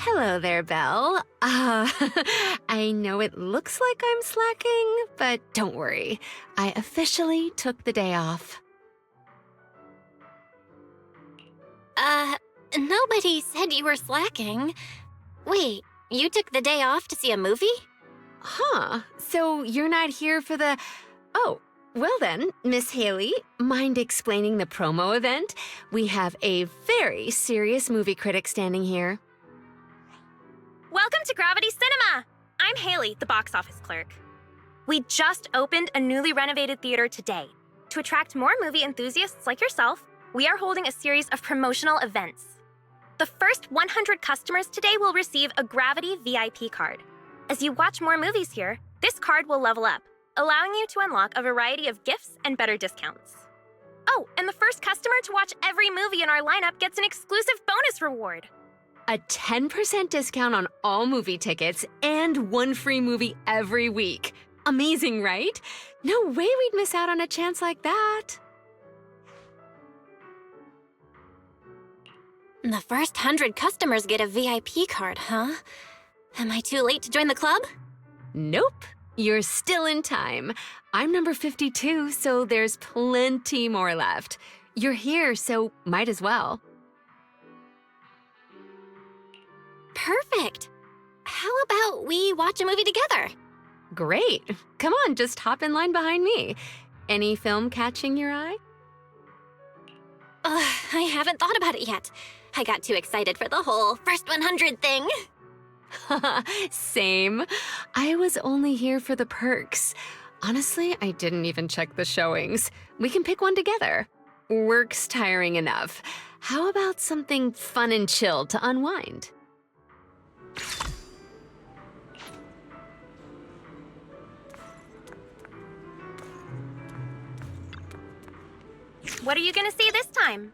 Hello there, Belle. I know it looks like I'm slacking, but don't worry. I officially took the day off. Nobody said you were slacking. Wait, you took the day off to see a movie? Huh, so you're not here for the... Oh, well then, Miss Haley, mind explaining the promo event? We have a very serious movie critic standing here. Welcome to Gravity Cinema! I'm Haley, the box office clerk. We just opened a newly renovated theater today. To attract more movie enthusiasts like yourself, we are holding a series of promotional events. The first 100 customers today will receive a Gravity VIP card. As you watch more movies here, this card will level up, allowing you to unlock a variety of gifts and better discounts. Oh, and the first customer to watch every movie in our lineup gets an exclusive bonus reward. A 10% discount on all movie tickets and one free movie every week. Amazing, right? No way we'd miss out on a chance like that. The first 100 customers get a VIP card, huh? Am I too late to join the club? Nope, you're still in time. I'm number 52, so there's plenty more left. You're here, so might as well. Perfect. How about we watch a movie together? Great. Come on, just hop in line behind me. Any film catching your eye? I haven't thought about it yet. I got too excited for the whole first 100 thing. Same. I was only here for the perks. Honestly, I didn't even check the showings. We can pick one together. Work's tiring enough. How about something fun and chill to unwind? What are you gonna see this time?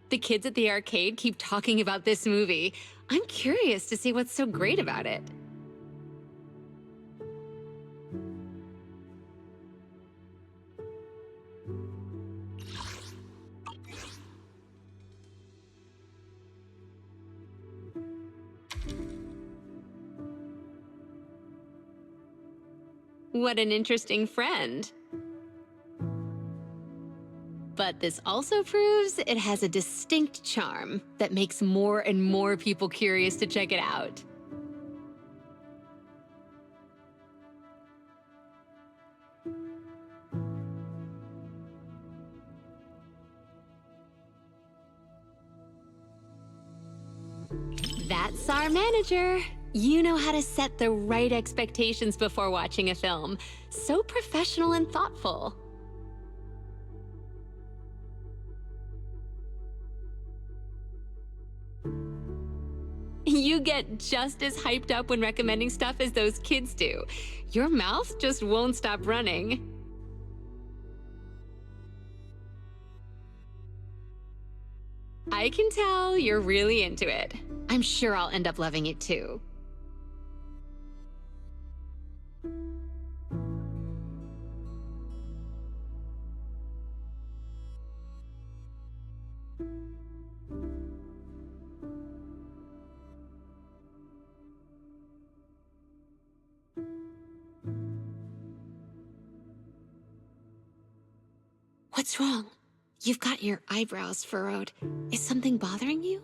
The kids at the arcade keep talking about this movie. I'm curious to see what's so great about it. What an interesting friend. But this also proves it has a distinct charm that makes more and more people curious to check it out. That's our manager. You know how to set the right expectations before watching a film. So professional and thoughtful. You get just as hyped up when recommending stuff as those kids do. Your mouth just won't stop running. I can tell you're really into it. I'm sure I'll end up loving it too. What's wrong? You've got your eyebrows furrowed. Is something bothering you?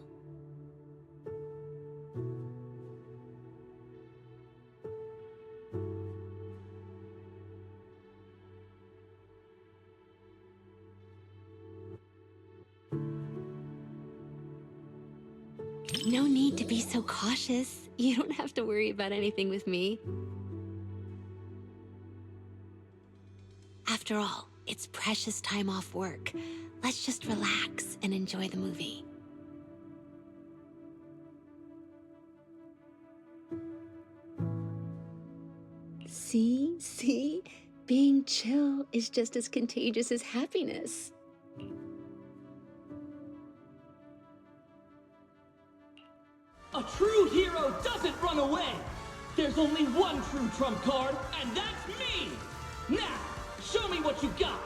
No need to be so cautious. You don't have to worry about anything with me. After all, it's precious time off work. Let's just relax and enjoy the movie. See? Being chill is just as contagious as happiness. A true hero doesn't run away! There's only one true trump card, and that's me! Now, show me what you got!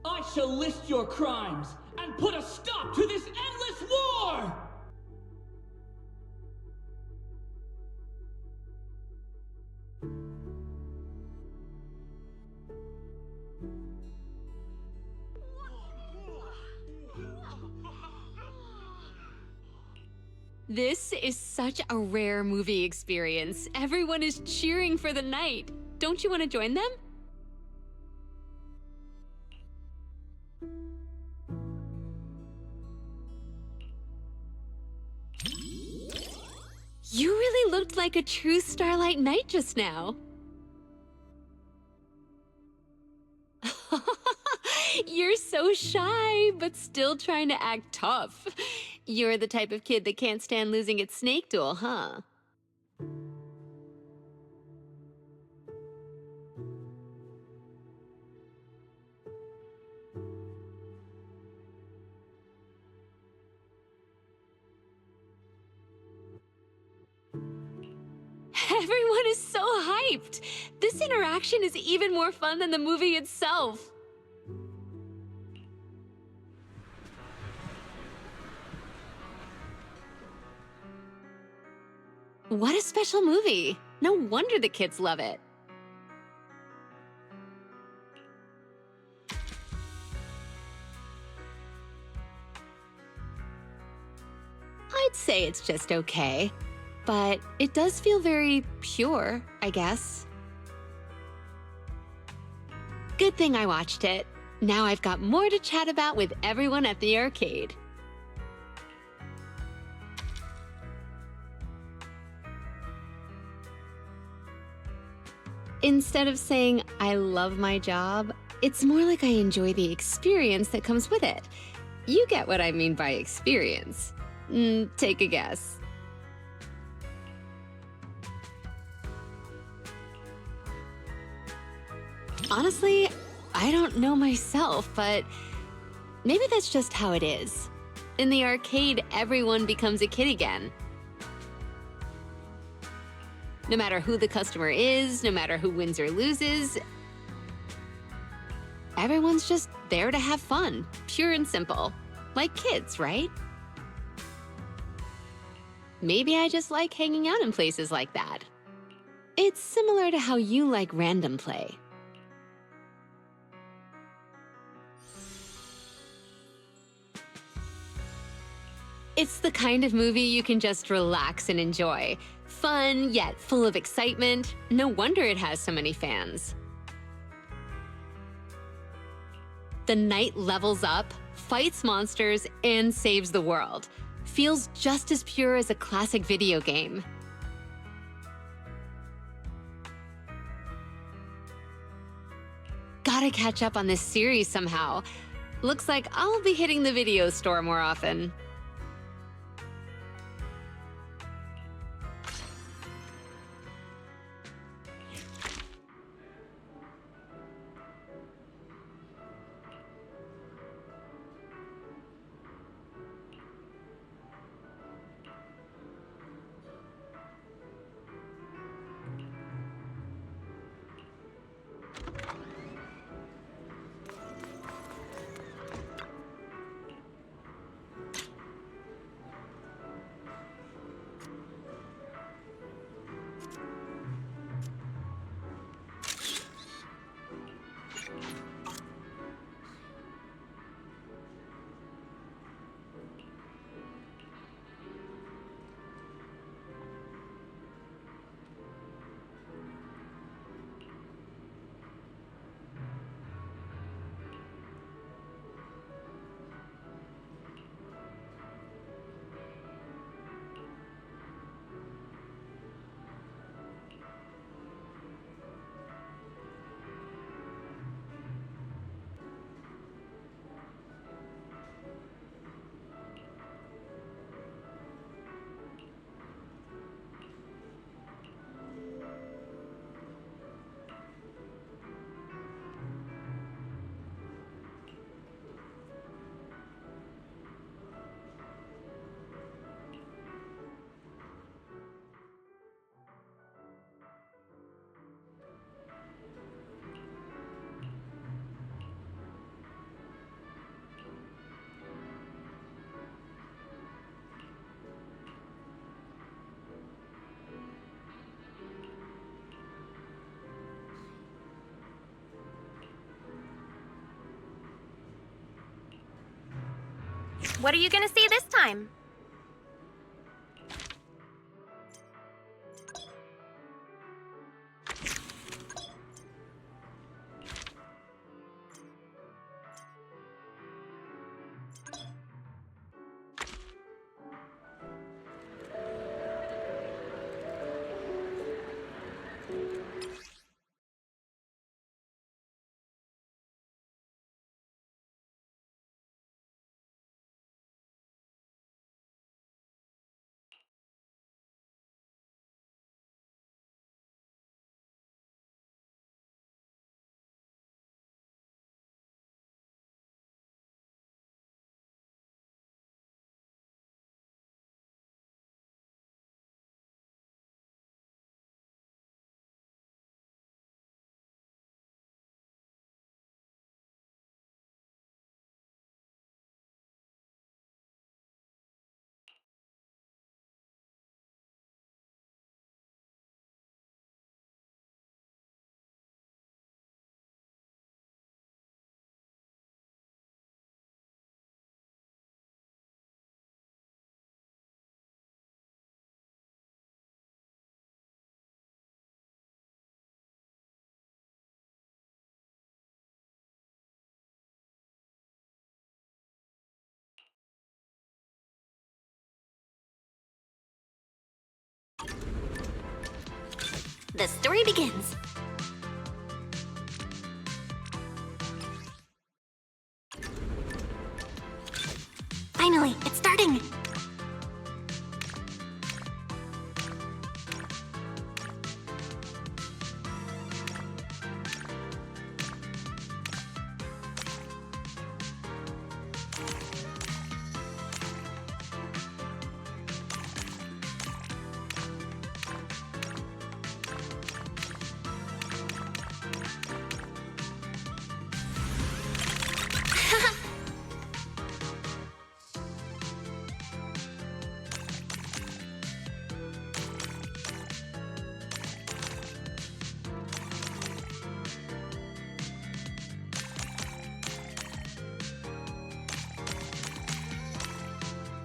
I shall list your crimes, and put a stop to this endless war! This is such a rare movie experience. Everyone is cheering for the night. Don't you want to join them? You really looked like a true Starlight Knight just now. You're so shy, but still trying to act tough. You're the type of kid that can't stand losing at Snake Duel, huh? Everyone is so hyped! This interaction is even more fun than the movie itself. What a special movie! No wonder the kids love it. I'd say it's just okay, but it does feel very pure, I guess. Good thing I watched it. Now I've got more to chat about with everyone at the arcade. Instead of saying, I love my job, it's more like I enjoy the experience that comes with it. You get what I mean by experience. Take a guess. Honestly, I don't know myself, but maybe that's just how it is. In the arcade, everyone becomes a kid again. No matter who the customer is, no matter who wins or loses, everyone's just there to have fun, pure and simple. Like kids, right? Maybe I just like hanging out in places like that. It's similar to how you like random play. It's the kind of movie you can just relax and enjoy. Fun, yet full of excitement. No wonder it has so many fans. The knight levels up, fights monsters, and saves the world. Feels just as pure as a classic video game. Gotta catch up on this series somehow. Looks like I'll be hitting the video store more often. What are you gonna see this time? The story begins. Finally, it's starting!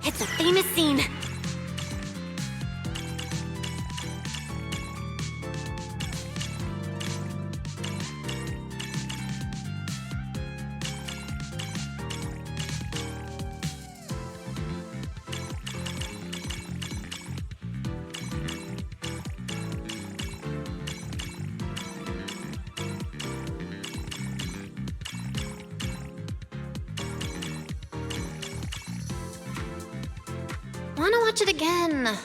It's a famous scene. Wanna watch it again?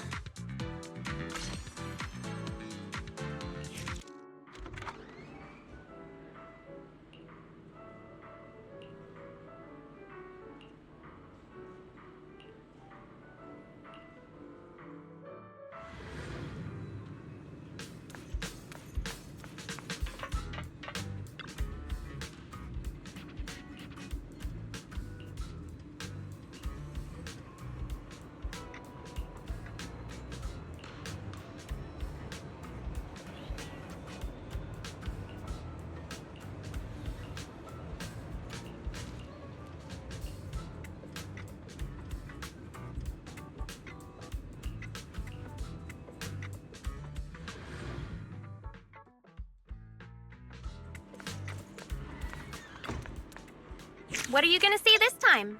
What are you gonna see this time?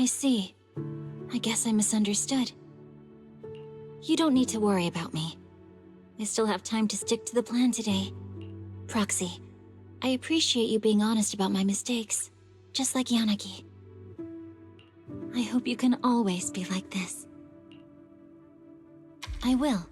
I see. I guess I misunderstood. You don't need to worry about me. I still have time to stick to the plan today. Proxy, I appreciate you being honest about my mistakes, just like Yanagi. I hope you can always be like this. I will.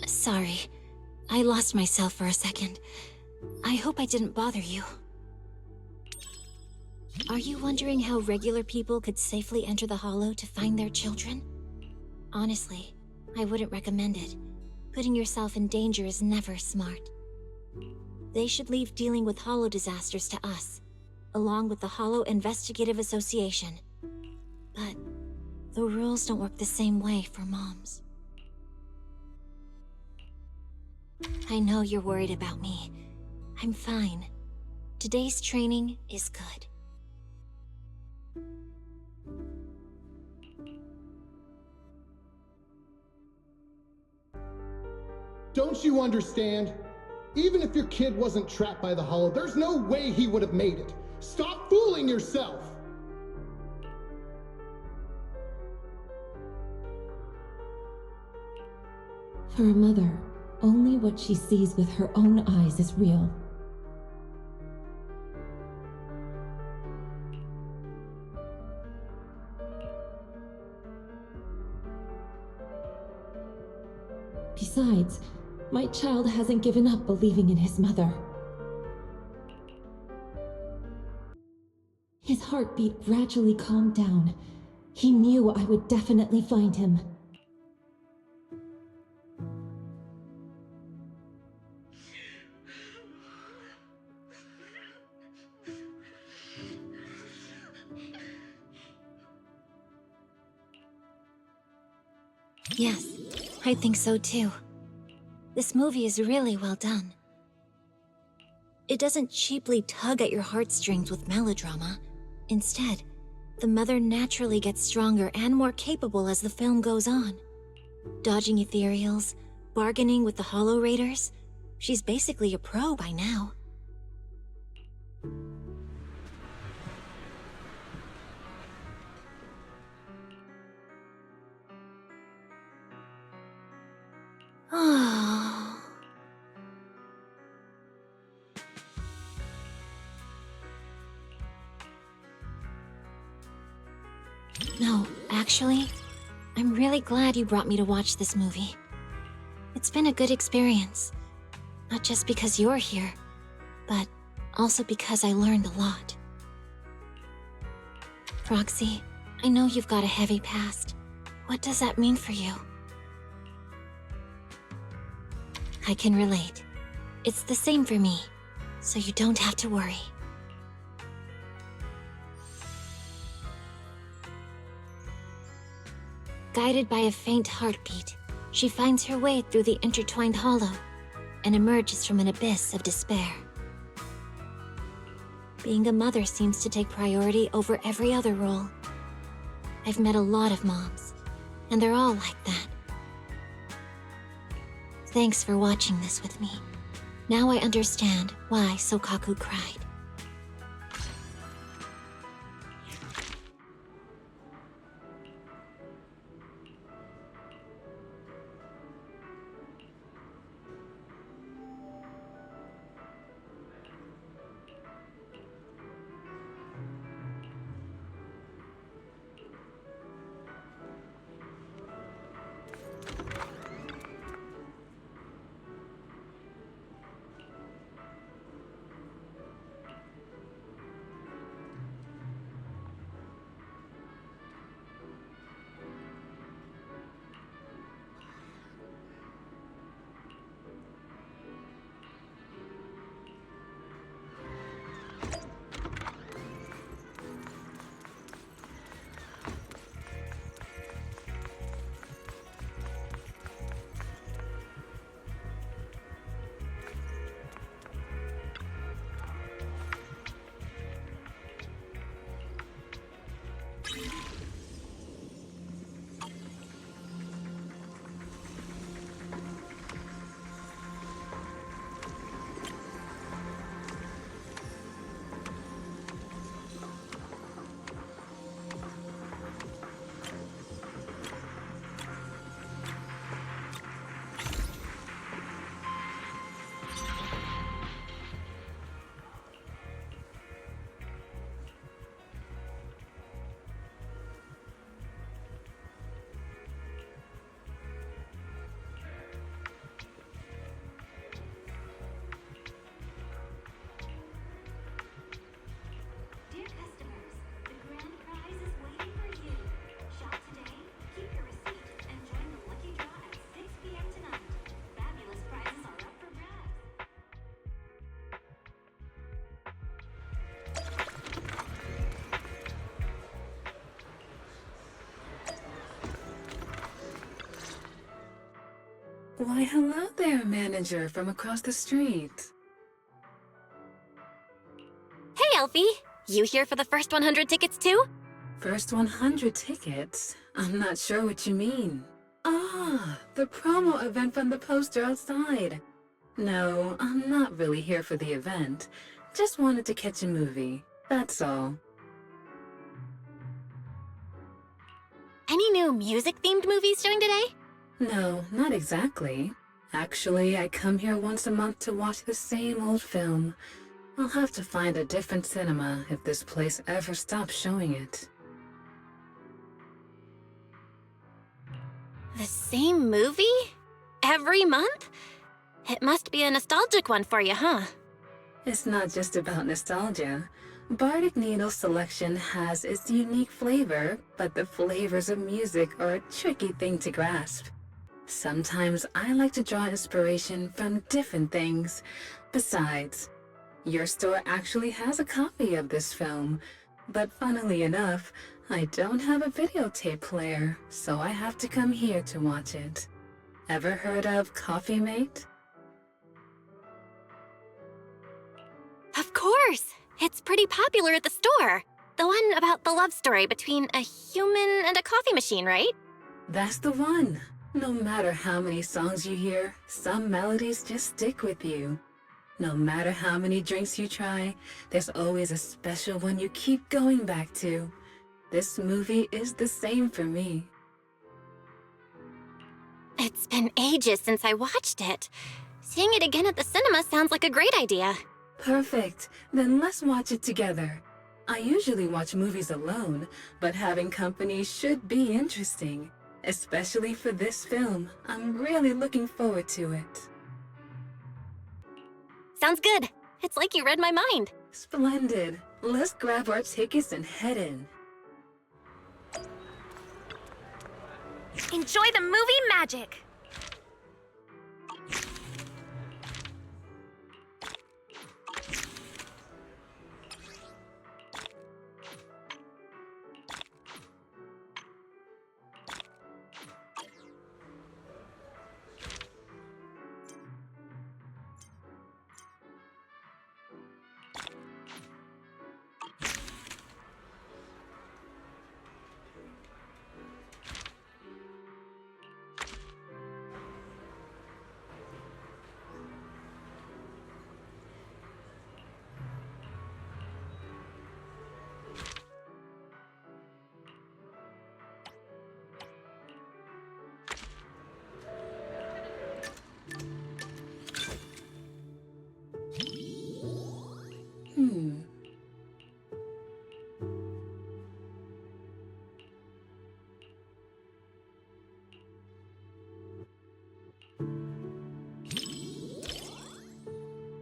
Sorry. I lost myself for a second. I hope I didn't bother you. Are you wondering how regular people could safely enter the Hollow to find their children? Honestly, I wouldn't recommend it. Putting yourself in danger is never smart. They should leave dealing with Hollow disasters to us, along with the Hollow Investigative Association. But the rules don't work the same way for moms. I know you're worried about me. I'm fine. Today's training is good. Don't you understand? Even if your kid wasn't trapped by the Hollow, there's no way he would have made it. Stop fooling yourself! For a mother, only what she sees with her own eyes is real. Besides, my child hasn't given up believing in his mother. His heartbeat gradually calmed down. He knew I would definitely find him. Yes, I think so too. This movie is really well done. It doesn't cheaply tug at your heartstrings with melodrama. Instead, the mother naturally gets stronger and more capable as the film goes on. Dodging ethereals, bargaining with the Hollow Raiders, she's basically a pro by now. Oh. No, actually, I'm really glad you brought me to watch this movie. It's been a good experience. Not just because you're here, but also because I learned a lot. Proxy, I know you've got a heavy past. What does that mean for you? I can relate. It's the same for me, so you don't have to worry. Guided by a faint heartbeat, she finds her way through the intertwined hollow and emerges from an abyss of despair. Being a mother seems to take priority over every other role. I've met a lot of moms, and they're all like that. Thanks for watching this with me. Now I understand why Sokaku cried. Why, hello there, manager from across the street. Hey, Elfie! You here for the first 100 tickets too? First 100 tickets? I'm not sure what you mean. Ah, the promo event from the poster outside. No, I'm not really here for the event. Just wanted to catch a movie, that's all. Any new music-themed movies showing today? No, not exactly. Actually, I come here once a month to watch the same old film. I'll have to find a different cinema if this place ever stops showing it. The same movie? Every month? It must be a nostalgic one for you, huh? It's not just about nostalgia. Bardic Needle's selection has its unique flavor, but the flavors of music are a tricky thing to grasp. Sometimes I like to draw inspiration from different things. Besides, your store actually has a copy of this film, but funnily enough, I don't have a videotape player, so I have to come here to watch it. Ever heard of Coffee Mate? Of course! It's pretty popular at the store. The one about the love story between a human and a coffee machine, right? That's the one. No matter how many songs you hear, some melodies just stick with you. No matter how many drinks you try, there's always a special one you keep going back to. This movie is the same for me. It's been ages since I watched it. Seeing it again at the cinema sounds like a great idea. Perfect. Then let's watch it together. I usually watch movies alone, but having company should be interesting. Especially for this film. I'm really looking forward to it. Sounds good. It's like you read my mind. Splendid. Let's grab our tickets and head in. Enjoy the movie magic!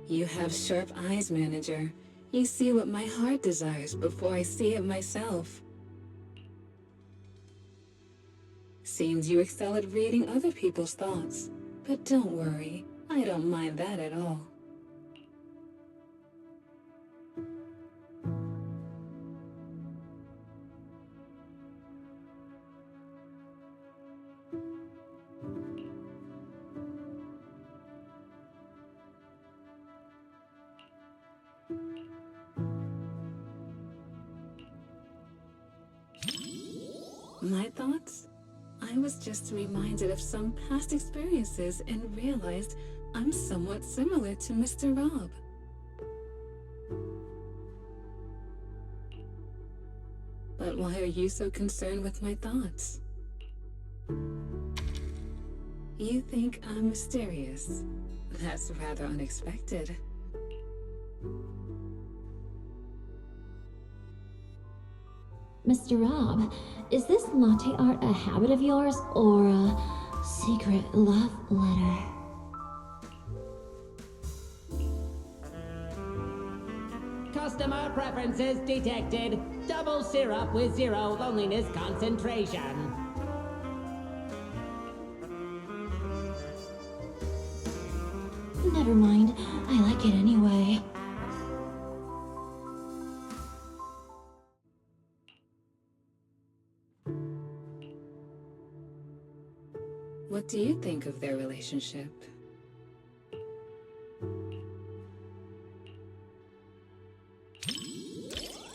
You have sharp eyes, manager. You see what my heart desires before I see it myself. Seems you excel at reading other people's thoughts. But don't worry, I don't mind that at all. My thoughts? I was just reminded of some past experiences and realized I'm somewhat similar to Mr. Rob. But why are you so concerned with my thoughts? You think I'm mysterious? That's rather unexpected. Mr. Rob, is this latte art a habit of yours or a secret love letter? Customer preferences detected. Double syrup with 0 loneliness concentration. Never mind. I like it anyway. What do you think of their relationship?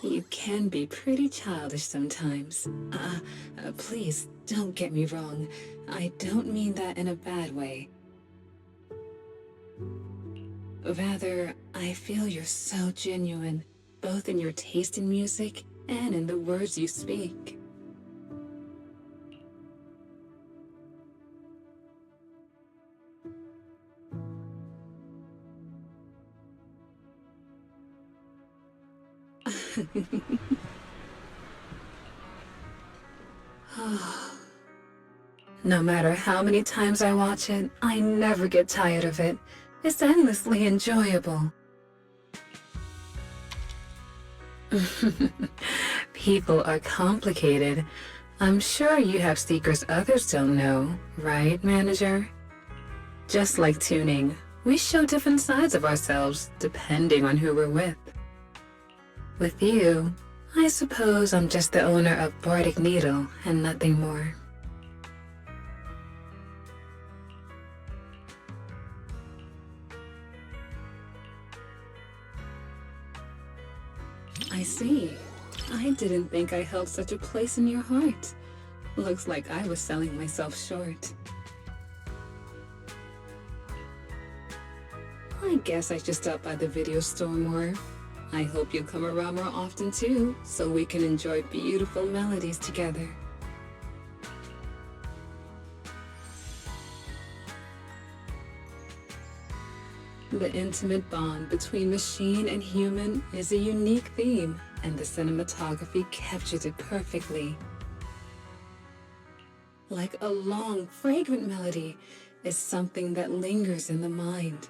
You can be pretty childish sometimes. Please, don't get me wrong. I don't mean that in a bad way. Rather, I feel you're so genuine, both in your taste in music and in the words you speak. No matter how many times I watch it, I never get tired of it. It's endlessly enjoyable. People are complicated. I'm sure you have secrets others don't know, right, manager? Just like tuning, we show different sides of ourselves depending on who we're with. With you, I suppose I'm just the owner of Bardic Needle and nothing more. I see. I didn't think I held such a place in your heart. Looks like I was selling myself short. I guess I should stop by the video store more. I hope you'll come around more often too, so we can enjoy beautiful melodies together. The intimate bond between machine and human is a unique theme, and the cinematography captures it perfectly. Like a long, fragrant melody is something that lingers in the mind.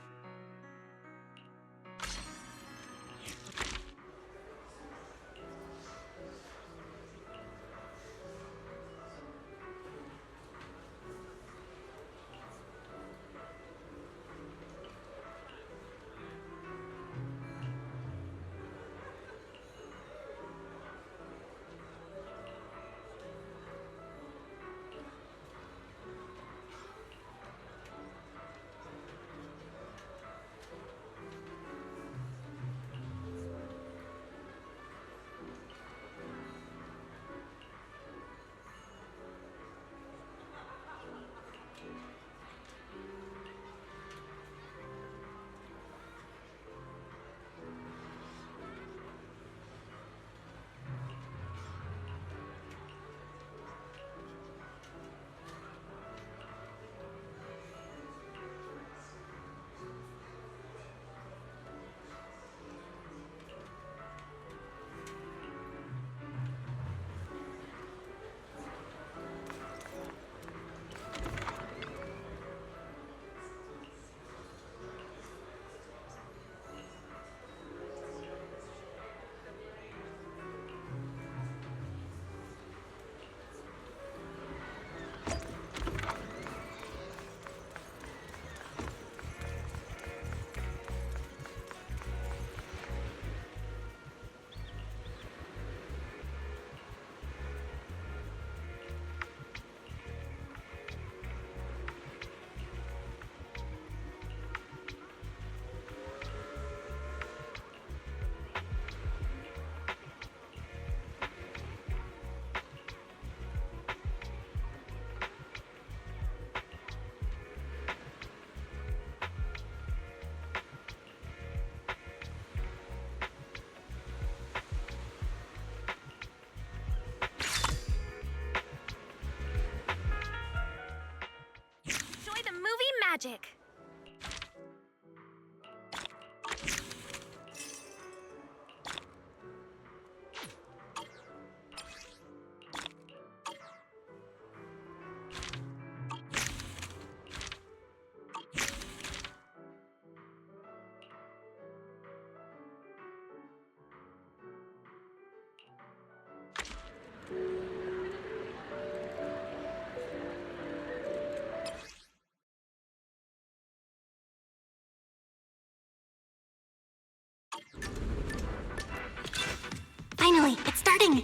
Magic. Finally, it's starting!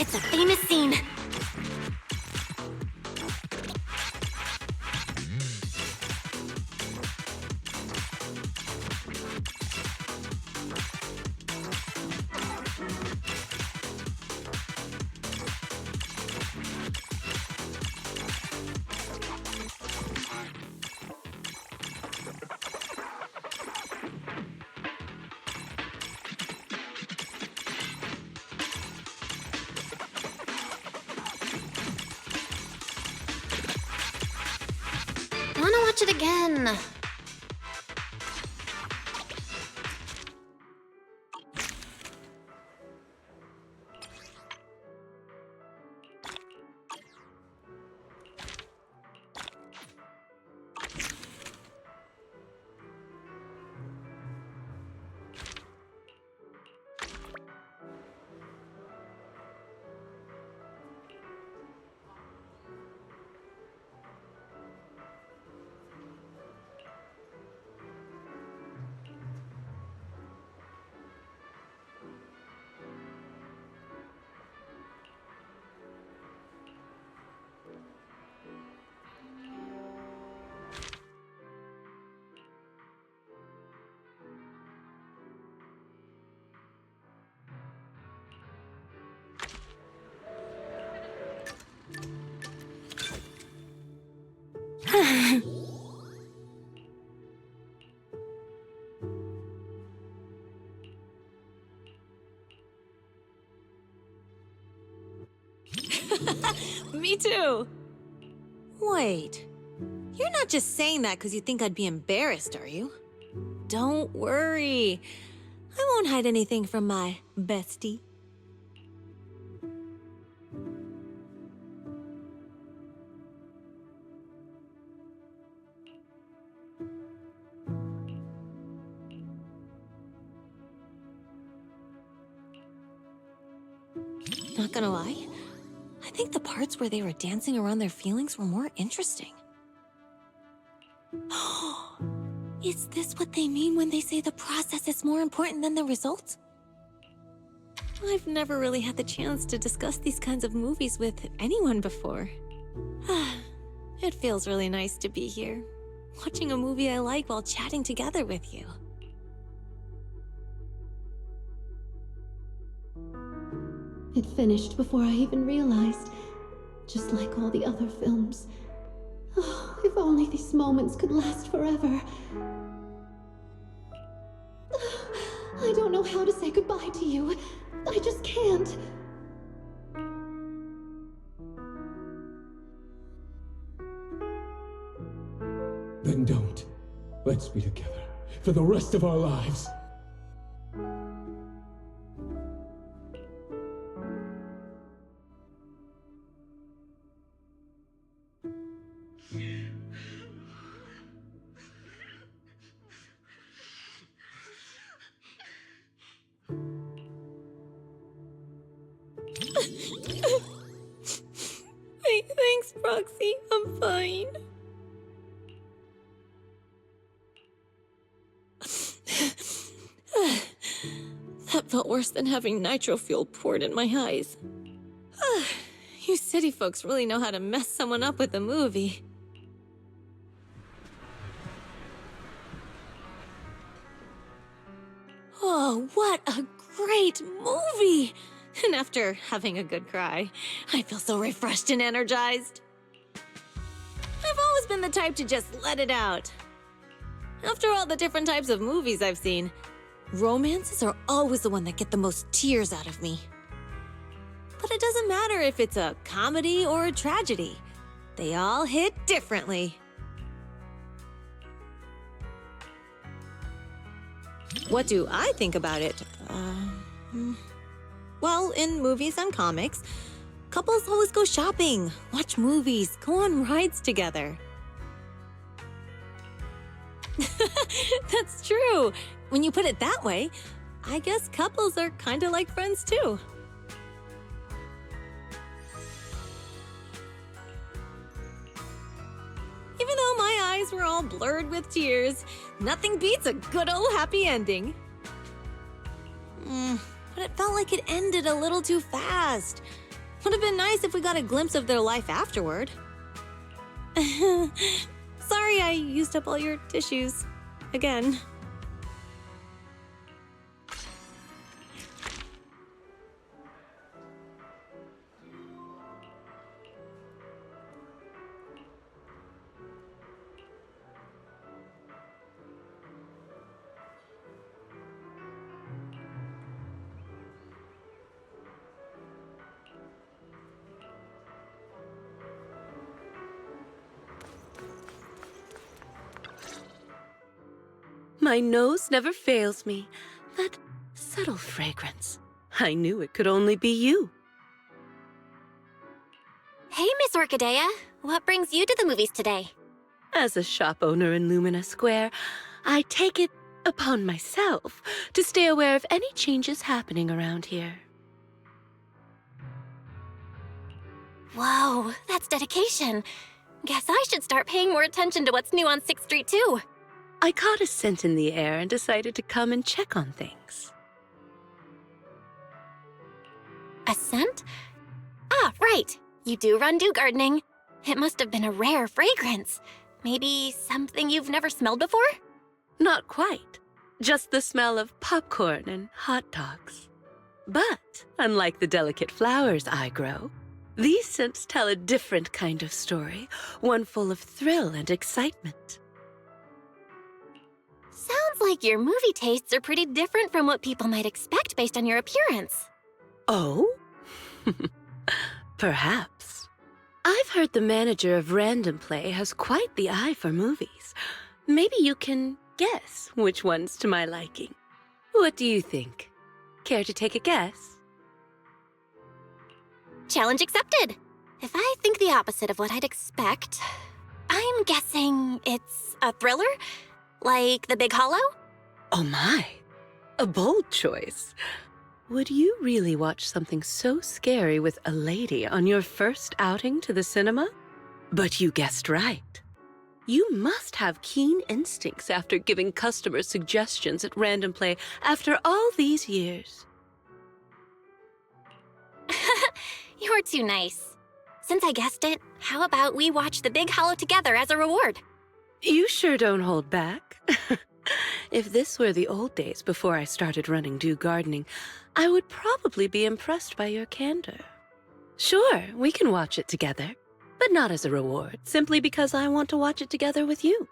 It's a famous scene. I wanna watch it again. Me too. Wait, you're not just saying that because you think I'd be embarrassed, are you? Don't worry. I won't hide anything from my bestie. Not gonna lie, I think the parts where they were dancing around their feelings were more interesting. Is this what they mean when they say the process is more important than the result? I've never really had the chance to discuss these kinds of movies with anyone before. It feels really nice to be here, watching a movie I like while chatting together with you. It finished before I even realized, just like all the other films. Oh, if only these moments could last forever. I don't know how to say goodbye to you. I just can't. Then don't. Let's be together for the rest of our lives. Thanks, Proxy. I'm fine. That felt worse than having nitro fuel poured in my eyes. You city folks really know how to mess someone up with a movie. Oh, what a great movie! And after having a good cry, I feel so refreshed and energized. I've always been the type to just let it out. After all the different types of movies I've seen, romances are always the one that get the most tears out of me. But it doesn't matter if it's a comedy or a tragedy. They all hit differently. What do I think about it? Well, in movies and comics, couples always go shopping, watch movies, go on rides together. That's true. When you put it that way, I guess couples are kind of like friends too. Even though my eyes were all blurred with tears, nothing beats a good old happy ending. But it felt like it ended a little too fast. Would have been nice if we got a glimpse of their life afterward. Sorry I used up all your tissues. Again. My nose never fails me. That subtle fragrance. I knew it could only be you. Hey, Miss Orchidea. What brings you to the movies today? As a shop owner in Lumina Square, I take it upon myself to stay aware of any changes happening around here. Whoa, that's dedication. Guess I should start paying more attention to what's new on 6th Street, too. I caught a scent in the air and decided to come and check on things. A scent? Ah, right. You do run dew gardening. It must have been a rare fragrance. Maybe something you've never smelled before? Not quite. Just the smell of popcorn and hot dogs. But, unlike the delicate flowers I grow, these scents tell a different kind of story, one full of thrill and excitement. Sounds like your movie tastes are pretty different from what people might expect based on your appearance. Oh? Perhaps. I've heard the manager of Random Play has quite the eye for movies. Maybe you can guess which one's to my liking. What do you think? Care to take a guess? Challenge accepted. If I think the opposite of what I'd expect, I'm guessing it's a thriller? Like The Big Hollow? Oh my, a bold choice. Would you really watch something so scary with a lady on your first outing to the cinema? But you guessed right. You must have keen instincts after giving customers suggestions at Random Play after all these years. You're too nice. Since I guessed it, how about we watch The Big Hollow together as a reward? You sure don't hold back. If this were the old days before I started running dew gardening, I would probably be impressed by your candor. Sure, we can watch it together, but not as a reward, simply because I want to watch it together with you.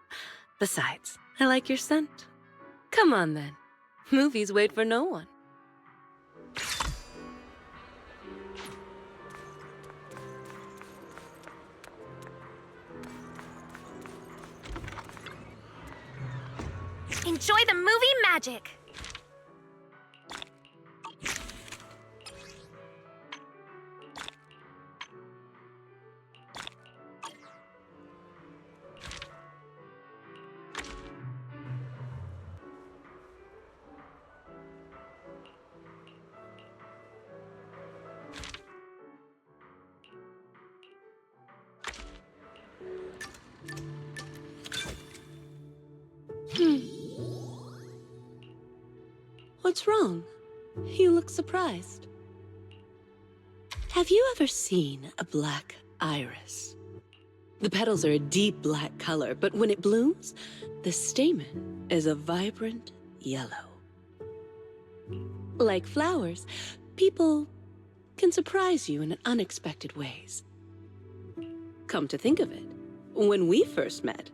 Besides, I like your scent. Come on then. Movies wait for no one. Enjoy the movie magic! What's wrong? You look surprised. Have you ever seen a black iris? The petals are a deep black color, but when it blooms, the stamen is a vibrant yellow. Like flowers, people can surprise you in unexpected ways. Come to think of it, when we first met,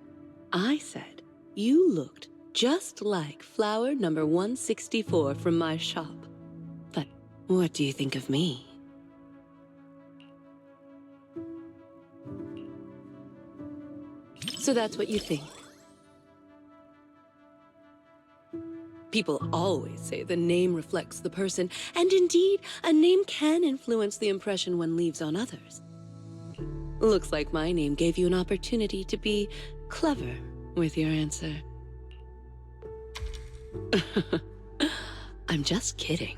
I said you looked just like flower number 164 from my shop. But what do you think of me? So that's what you think. People always say the name reflects the person, and indeed, a name can influence the impression one leaves on others. Looks like my name gave you an opportunity to be clever with your answer. I'm just kidding.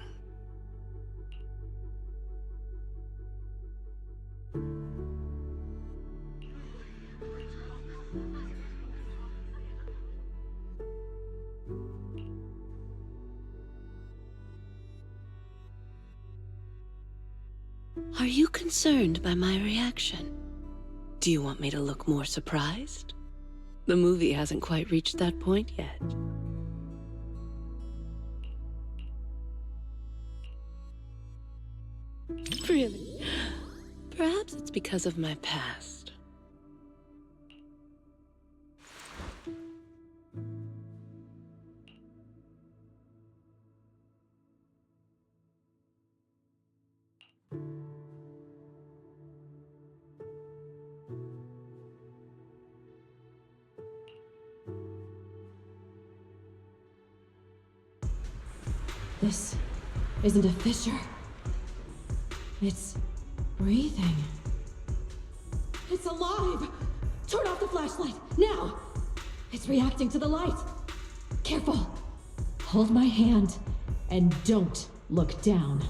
Are Are you concerned by my reaction? Do you want me to look more surprised? The movie hasn't quite reached that point yet. Really? Perhaps it's because of my past. This isn't a fissure. It's breathing. It's alive! Turn off the flashlight, now! It's reacting to the light. Careful. Hold my hand and don't look down.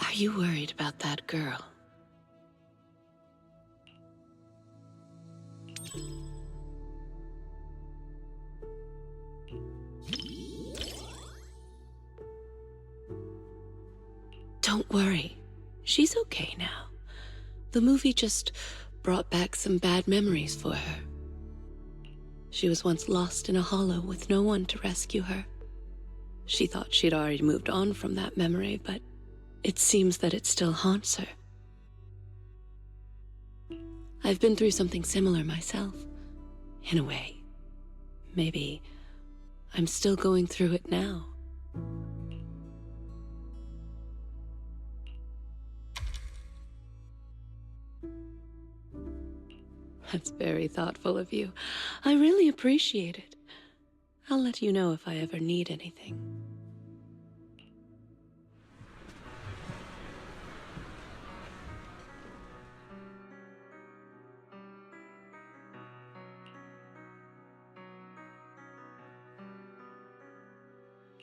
Are you worried about that girl? Don't worry. She's okay now. The movie just brought back some bad memories for her. She was once lost in a hollow with no one to rescue her. She thought she'd already moved on from that memory, but it seems that it still haunts her. I've been through something similar myself, in a way. Maybe I'm still going through it now. That's very thoughtful of you. I really appreciate it. I'll let you know if I ever need anything.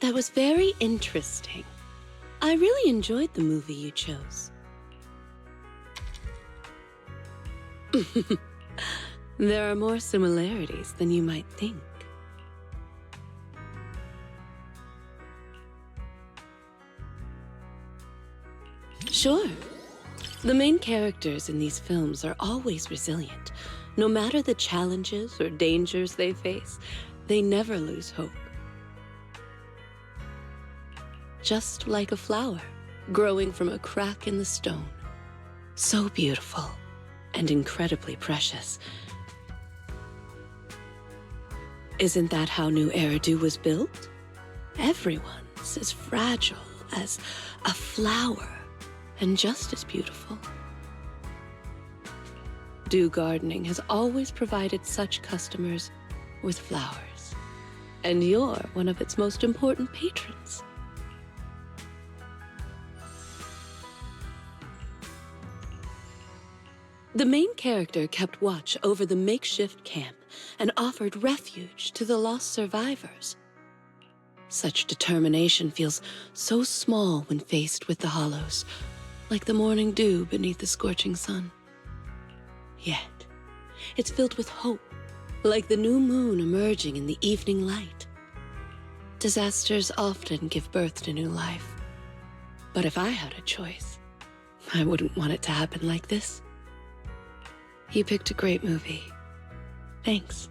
That was very interesting. I really enjoyed the movie you chose. There are more similarities than you might think. Sure. The main characters in these films are always resilient. No matter the challenges or dangers they face, they never lose hope. Just like a flower growing from a crack in the stone. So beautiful and incredibly precious. Isn't that how New Eridu was built? Everyone's as fragile as a flower and just as beautiful. Do Gardening has always provided such customers with flowers, and you're one of its most important patrons. The main character kept watch over the makeshift camp and offered refuge to the lost survivors. Such determination feels so small when faced with the hollows, like the morning dew beneath the scorching sun. Yet, it's filled with hope, like the new moon emerging in the evening light. Disasters often give birth to new life. But if I had a choice, I wouldn't want it to happen like this. You picked a great movie. Thanks.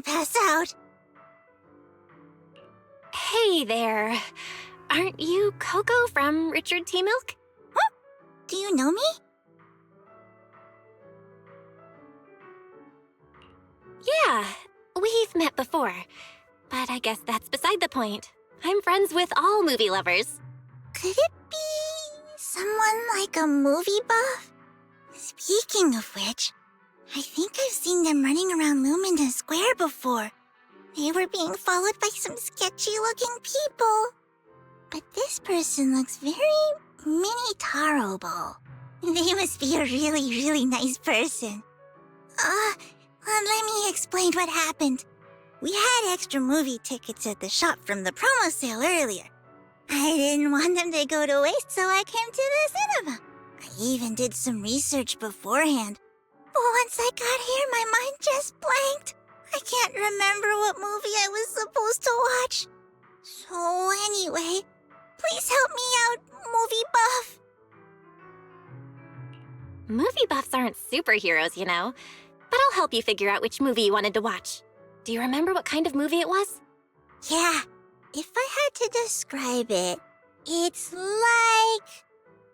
pass out. Hey there. Aren't you Coco from Richard T. Milk? Huh? Do you know me? Yeah, we've met before. But I guess that's beside the point. I'm friends with all movie lovers. Could it be someone like a movie buff? Speaking of which, I think I've seen them running around Lumina Square before. They were being followed by some sketchy-looking people. But this person looks very mini-tarable. They must be a really, really nice person. Let me explain what happened. We had extra movie tickets at the shop from the promo sale earlier. I didn't want them to go to waste, so I came to the cinema. I even did some research beforehand. But once I got here, my mind just blanked. I can't remember what movie I was supposed to watch. So anyway, please help me out, movie buff. Movie buffs aren't superheroes, you know. But I'll help you figure out which movie you wanted to watch. Do you remember what kind of movie it was? Yeah, if I had to describe it, it's like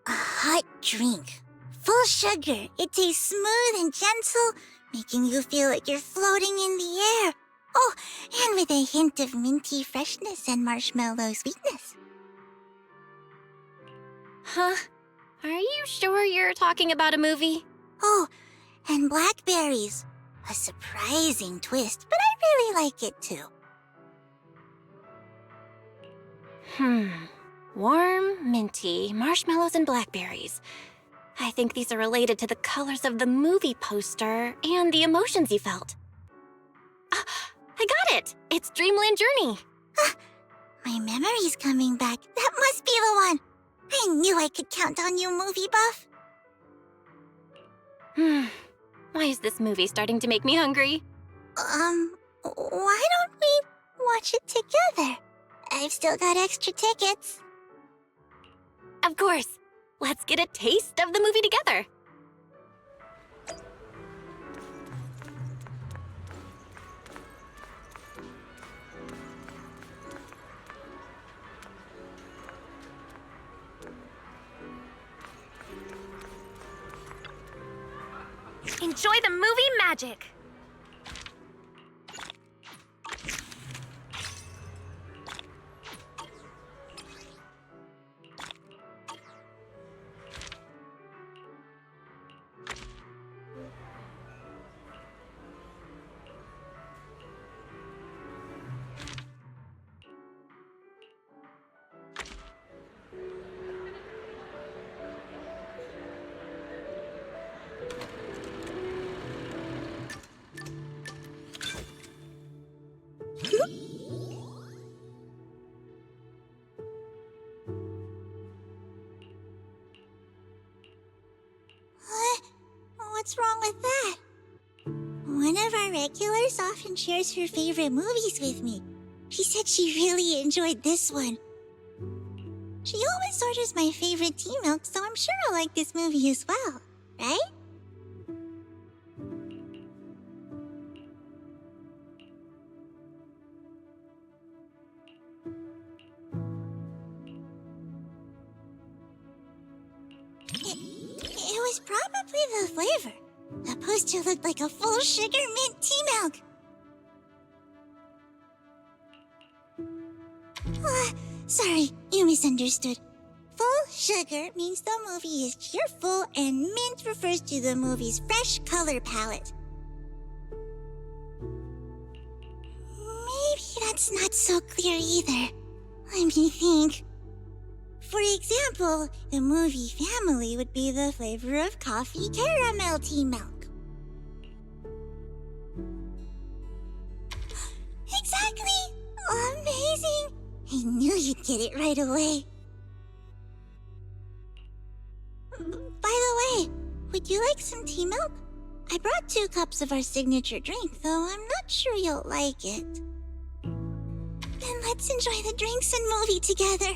a hot drink. Full sugar. It tastes smooth and gentle, making you feel like you're floating in the air. Oh, and with a hint of minty freshness and marshmallow sweetness. Huh? Are you sure you're talking about a movie? Oh, and blackberries. A surprising twist, but I really like it too. Warm, minty, marshmallows, and blackberries. I think these are related to the colors of the movie poster and the emotions you felt. I got it! It's Dreamland Journey. My memory's coming back. That must be the one. I knew I could count on you, movie buff. Why is this movie starting to make me hungry? Why don't we watch it together? I've still got extra tickets. Of course. Let's get a taste of the movie together. Enjoy the movie magic. What's wrong with that? One of our regulars often shares her favorite movies with me. She said she really enjoyed this one. She always orders my favorite tea milk, so I'm sure I'll like this movie as well, right? It was probably the flavor. The poster looked like a full sugar mint tea milk. Sorry, you misunderstood. Full sugar means the movie is cheerful, and mint refers to the movie's fresh color palette. Maybe that's not so clear either. Let me think. For example, the movie Family would be the flavor of coffee caramel tea milk. Exactly! Amazing! I knew you'd get it right away. By the way, would you like some tea milk? I brought 2 cups of our signature drink, though I'm not sure you'll like it. Then let's enjoy the drinks and movie together.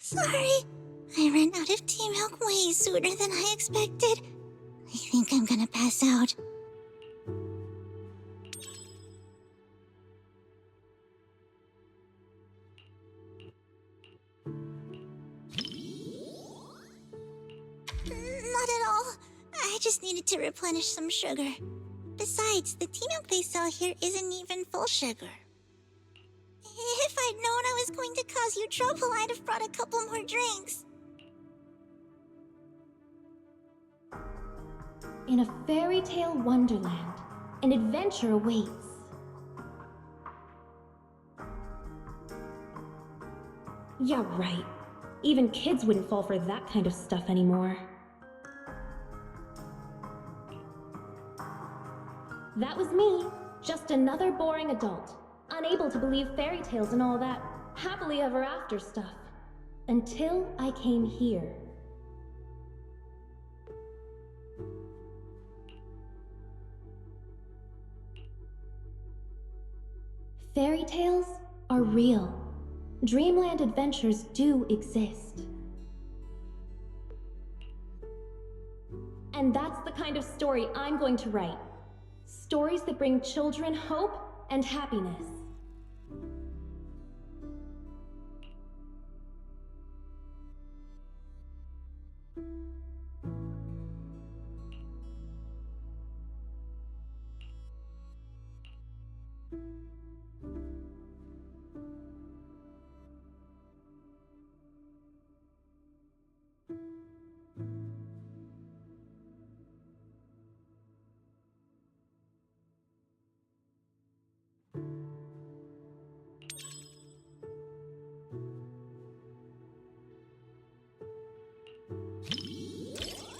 Sorry. I ran out of tea milk way sooner than I expected. I think I'm gonna pass out. Not at all. I just needed to replenish some sugar. Besides, the tea milk they sell here isn't even full sugar. If I'd known I was going to cause you trouble, I'd have brought a couple more drinks. In a fairy tale wonderland, an adventure awaits. Yeah, right. Even kids wouldn't fall for that kind of stuff anymore. That was me, just another boring adult, unable to believe fairy tales and all that happily ever after stuff. Until I came here. Fairy tales are real. Dreamland adventures do exist. And that's the kind of story I'm going to write. Stories that bring children hope and happiness.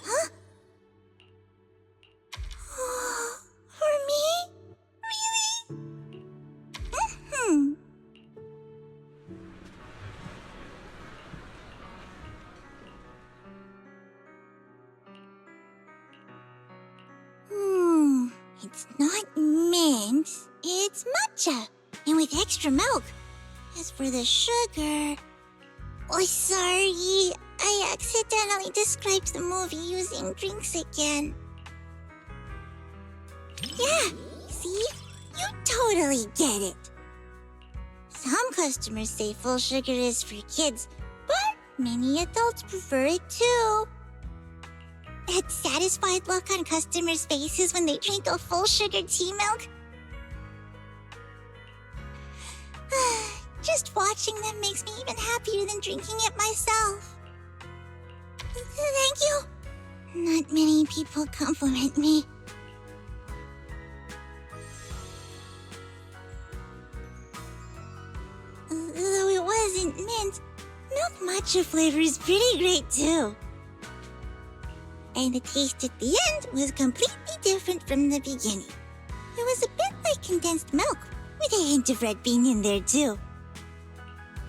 Huh? For me? Really? Mm-hmm. It's not mint, it's matcha, and with extra milk. As for the sugar... Oh, sorry, I accidentally described the movie using drinks again. Yeah, see? You totally get it. Some customers say full sugar is for kids, but many adults prefer it too. That satisfied look on customers' faces when they drink a full sugar tea milk. Just watching them makes me even happier than drinking it myself. Thank you. Not many people compliment me. Though it wasn't mint, milk matcha flavor is pretty great too. And the taste at the end was completely different from the beginning. It was a bit like condensed milk, with a hint of red bean in there too.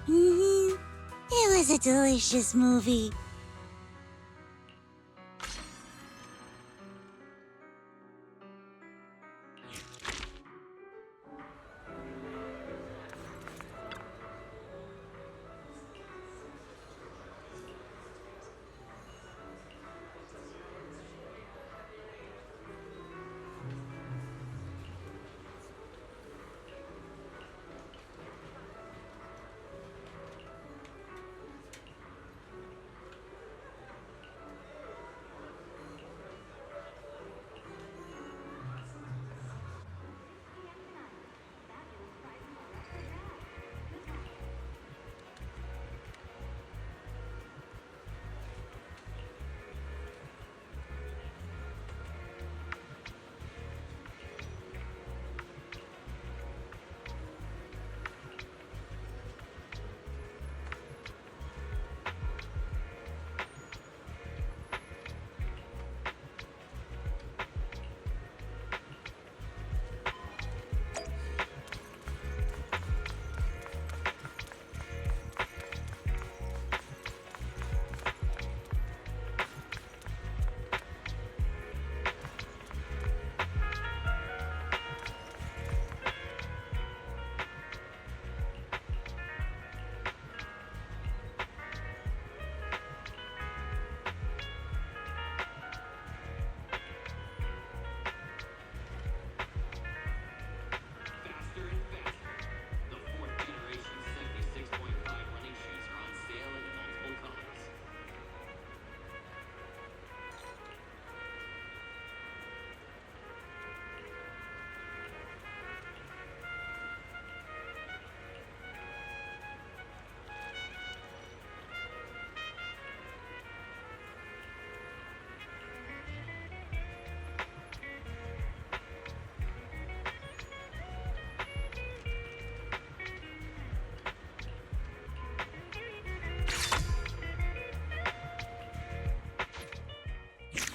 It was a delicious movie.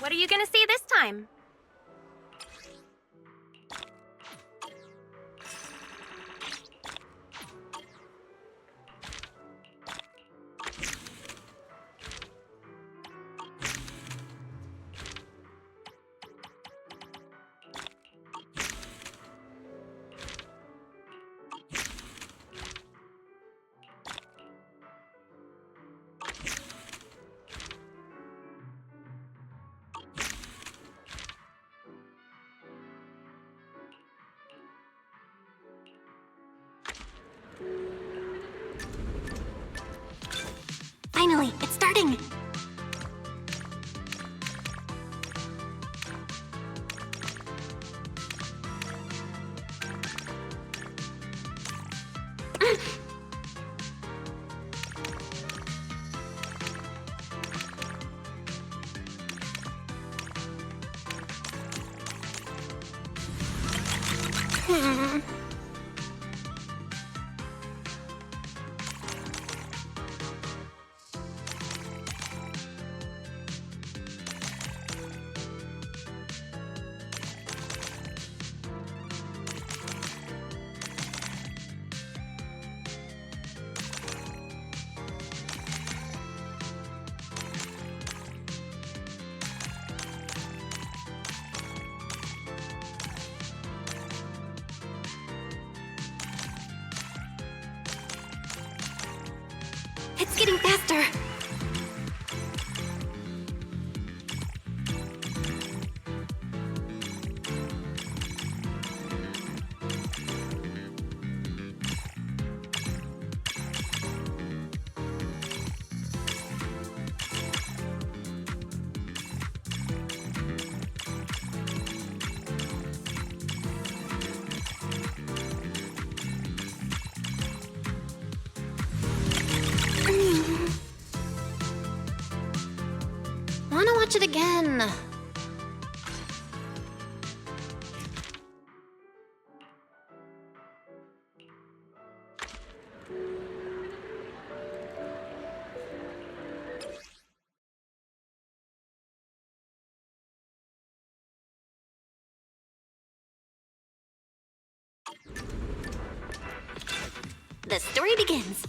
What are you gonna see this time? Finally, it's starting! It's getting faster! Wanna watch it again? The story begins.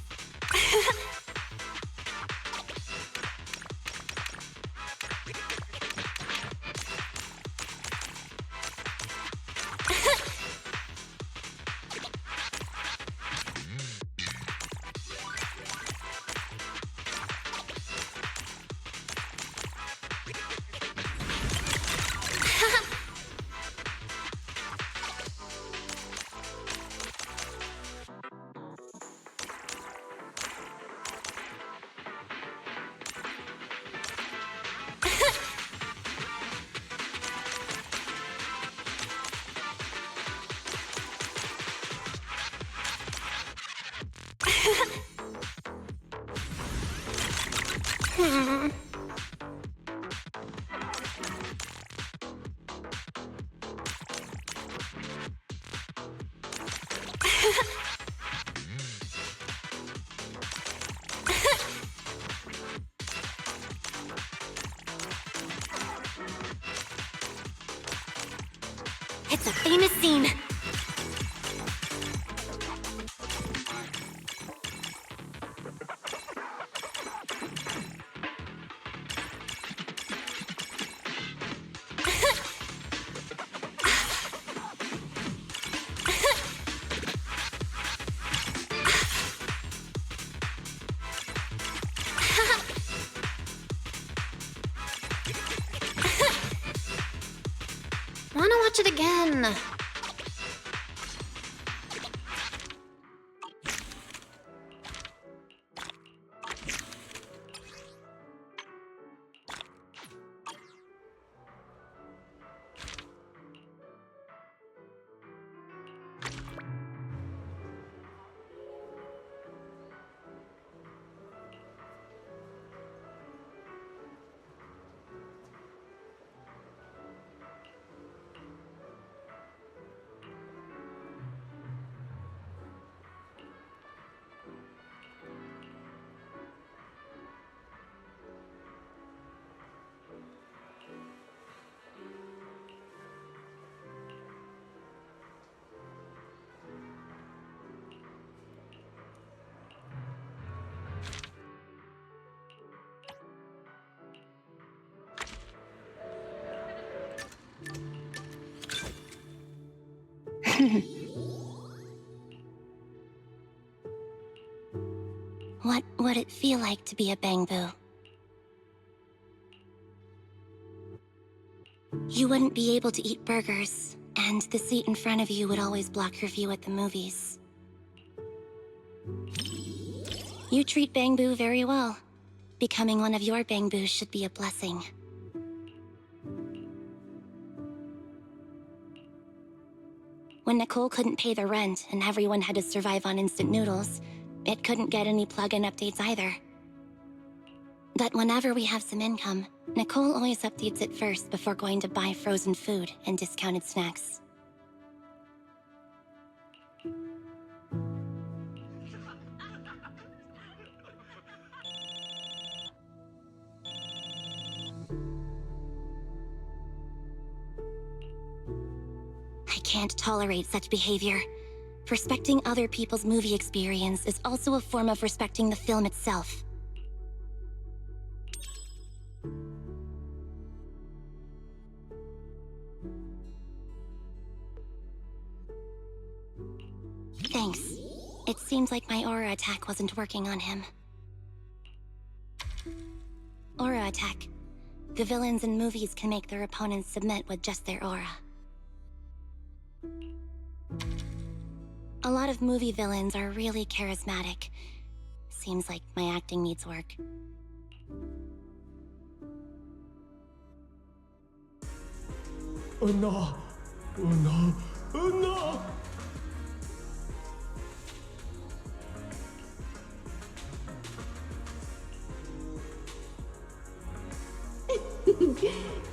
It's a famous scene. Wanna watch it again? What would it feel like to be a Bangbu? You wouldn't be able to eat burgers, and the seat in front of you would always block your view at the movies. You treat Bangbu very well. Becoming one of your Bangbus should be a blessing. When Nicole couldn't pay the rent and everyone had to survive on instant noodles, it couldn't get any plugin updates either. But whenever we have some income, Nicole always updates it first before going to buy frozen food and discounted snacks. I can't tolerate such behavior. Respecting other people's movie experience is also a form of respecting the film itself. Thanks. It seems like my aura attack wasn't working on him. Aura attack. The villains in movies can make their opponents submit with just their aura. A lot of movie villains are really charismatic. Seems like my acting needs work. Oh no! Oh no! Oh no!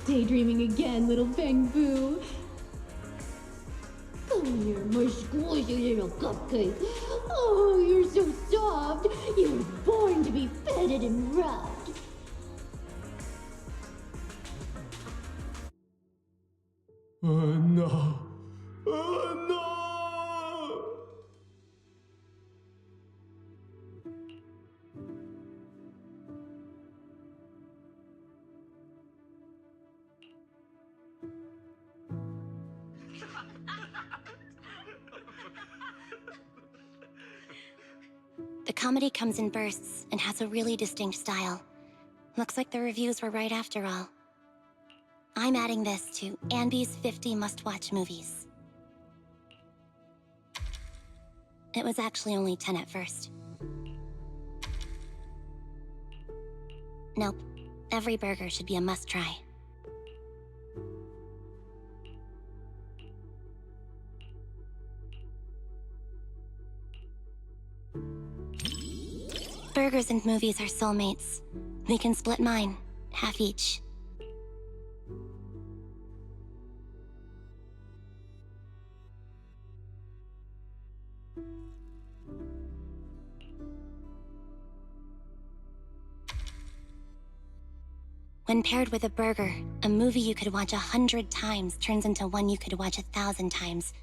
Daydreaming again, little Bangbu. Come here, my squishy little cupcake. Oh, you're so soft. You were born to be petted and rubbed. Oh no! Oh no! The comedy comes in bursts and has a really distinct style. Looks like the reviews were right after all. I'm adding this to Anby's 50 must-watch movies. It was actually only 10 at first. Nope. Every burger should be a must-try. Burgers and movies are soulmates. We can split mine, half each. When paired with a burger, a movie you could watch 100 times turns into one you could watch 1,000 times.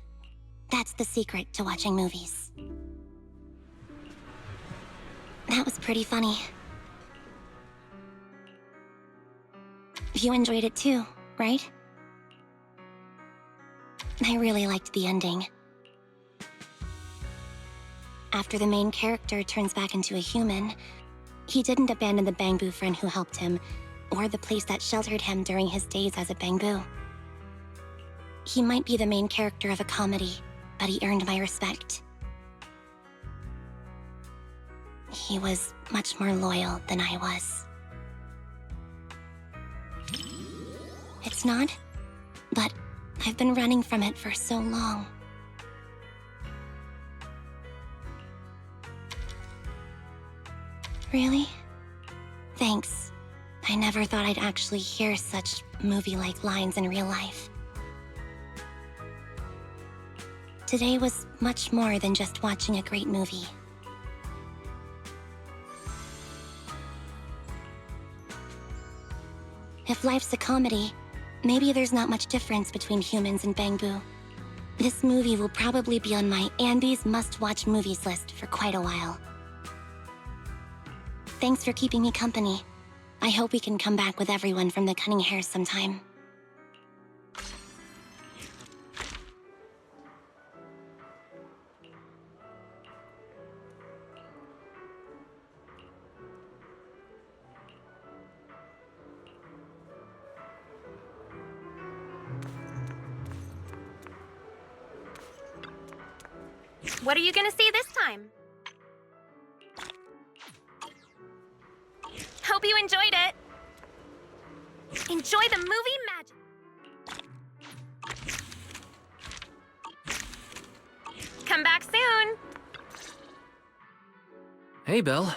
That's the secret to watching movies. That was pretty funny. You enjoyed it too, right? I really liked the ending. After the main character turns back into a human, he didn't abandon the Bangbu friend who helped him, or the place that sheltered him during his days as a Bangbu. He might be the main character of a comedy, but he earned my respect. He was much more loyal than I was. It's not, but I've been running from it for so long. Really? Thanks. I never thought I'd actually hear such movie-like lines in real life. Today was much more than just watching a great movie. If life's a comedy, maybe there's not much difference between humans and Bangbu. This movie will probably be on my Anby's must-watch movies list for quite a while. Thanks for keeping me company. I hope we can come back with everyone from the Cunning Hares sometime. What are you gonna see this time? Hope you enjoyed it. Enjoy the movie magic. Come back soon. Hey, Belle.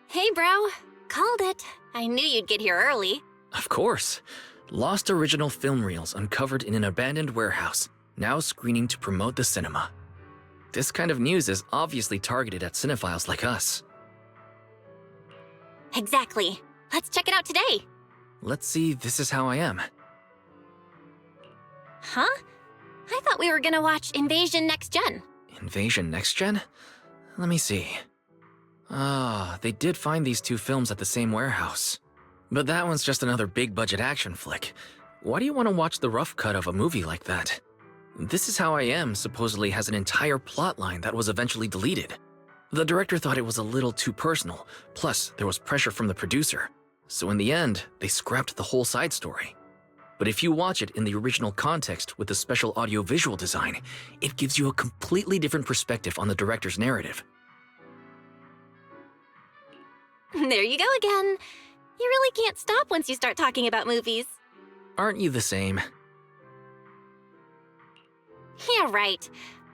Hey, bro. Called it. I knew you'd get here early. Of course. Lost original film reels uncovered in an abandoned warehouse, now screening to promote the cinema. This kind of news is obviously targeted at cinephiles like us. Exactly. Let's check it out today. Let's see, This Is How I Am. Huh? I thought we were gonna watch Invasion Next Gen. Invasion Next Gen? Let me see. Ah, they did find these two films at the same warehouse. But that one's just another big-budget action flick. Why do you want to watch the rough cut of a movie like that? This Is How I Am supposedly has an entire plotline that was eventually deleted. The director thought it was a little too personal, plus there was pressure from the producer. So in the end, they scrapped the whole side story. But if you watch it in the original context with the special audio-visual design, it gives you a completely different perspective on the director's narrative. There you go again. You really can't stop once you start talking about movies. Aren't you the same? Yeah, right.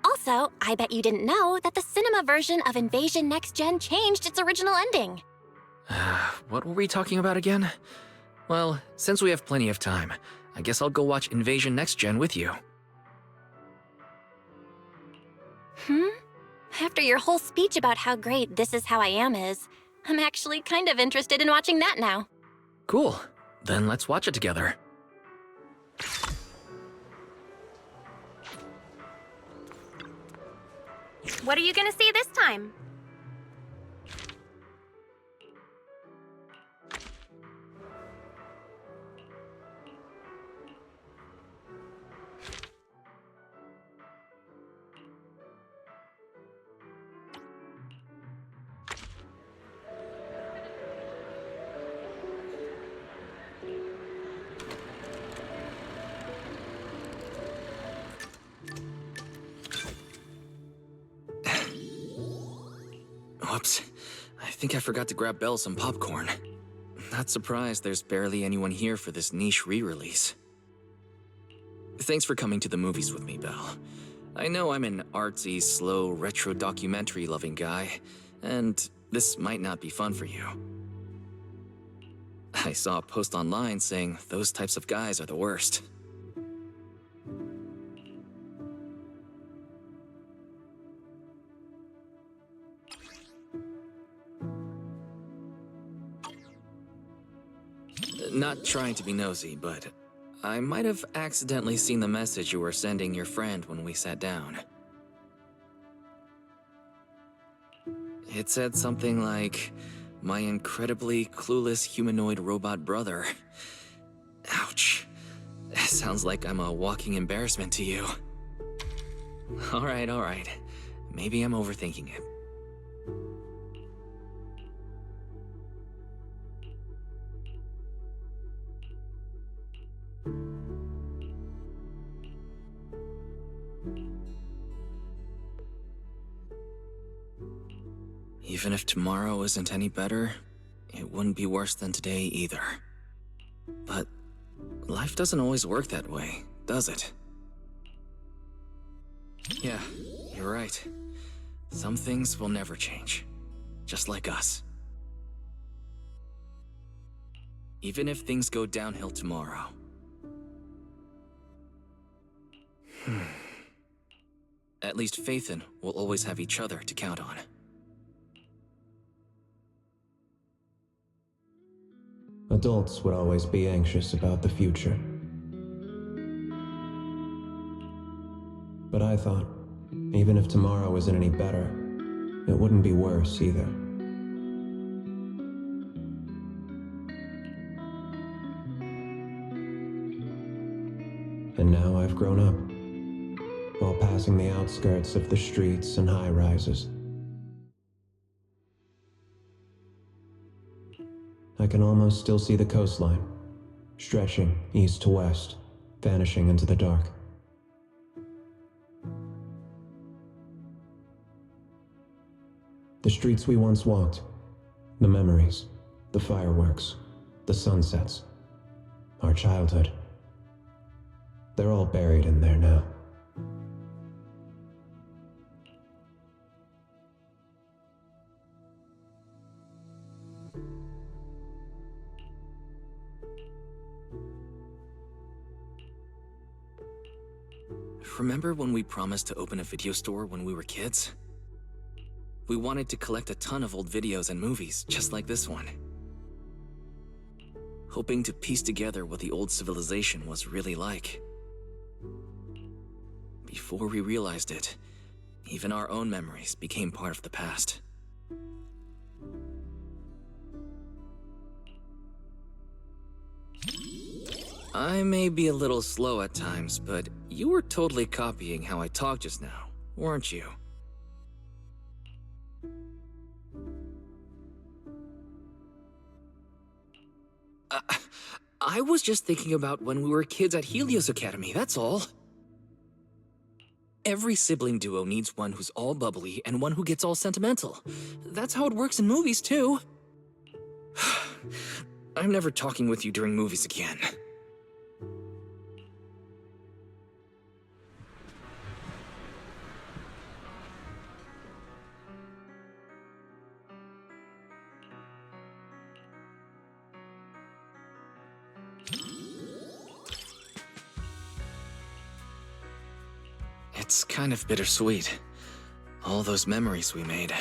Also, I bet you didn't know that the cinema version of Invasion Next Gen changed its original ending. What were we talking about again? Well, since we have plenty of time, I guess I'll go watch Invasion Next Gen with you. After your whole speech about how great This Is How I Am is, I'm actually kind of interested in watching that now. Cool. Then let's watch it together. What are you gonna see this time? Whoops. I think I forgot to grab Belle some popcorn. Not surprised there's barely anyone here for this niche re-release. Thanks for coming to the movies with me, Belle. I know I'm an artsy, slow, retro documentary-loving guy, and this might not be fun for you. I saw a post online saying those types of guys are the worst. Not trying to be nosy, but I might have accidentally seen the message you were sending your friend when we sat down. It said something like, "My incredibly clueless humanoid robot brother." Ouch. Sounds like I'm a walking embarrassment to you. Alright. Maybe I'm overthinking it. Even if tomorrow isn't any better, it wouldn't be worse than today either. But life doesn't always work that way, does it? Yeah, you're right. Some things will never change, just like us. Even if things go downhill tomorrow. At least Faithin will always have each other to count on. Adults would always be anxious about the future. But I thought, even if tomorrow isn't any better, it wouldn't be worse either. And now I've grown up, while passing the outskirts of the streets and high-rises. I can almost still see the coastline, stretching east to west, vanishing into the dark. The streets we once walked. The memories. The fireworks. The sunsets. Our childhood. They're all buried in there now. Remember when we promised to open a video store when we were kids? We wanted to collect a ton of old videos and movies, just like this one. Hoping to piece together what the old civilization was really like. Before we realized it, even our own memories became part of the past. I may be a little slow at times, but you were totally copying how I talked just now, weren't you? I was just thinking about when we were kids at Helios Academy, that's all. Every sibling duo needs one who's all bubbly and one who gets all sentimental. That's how it works in movies, too. I'm never talking with you during movies again. It's kind of bittersweet. All those memories we made.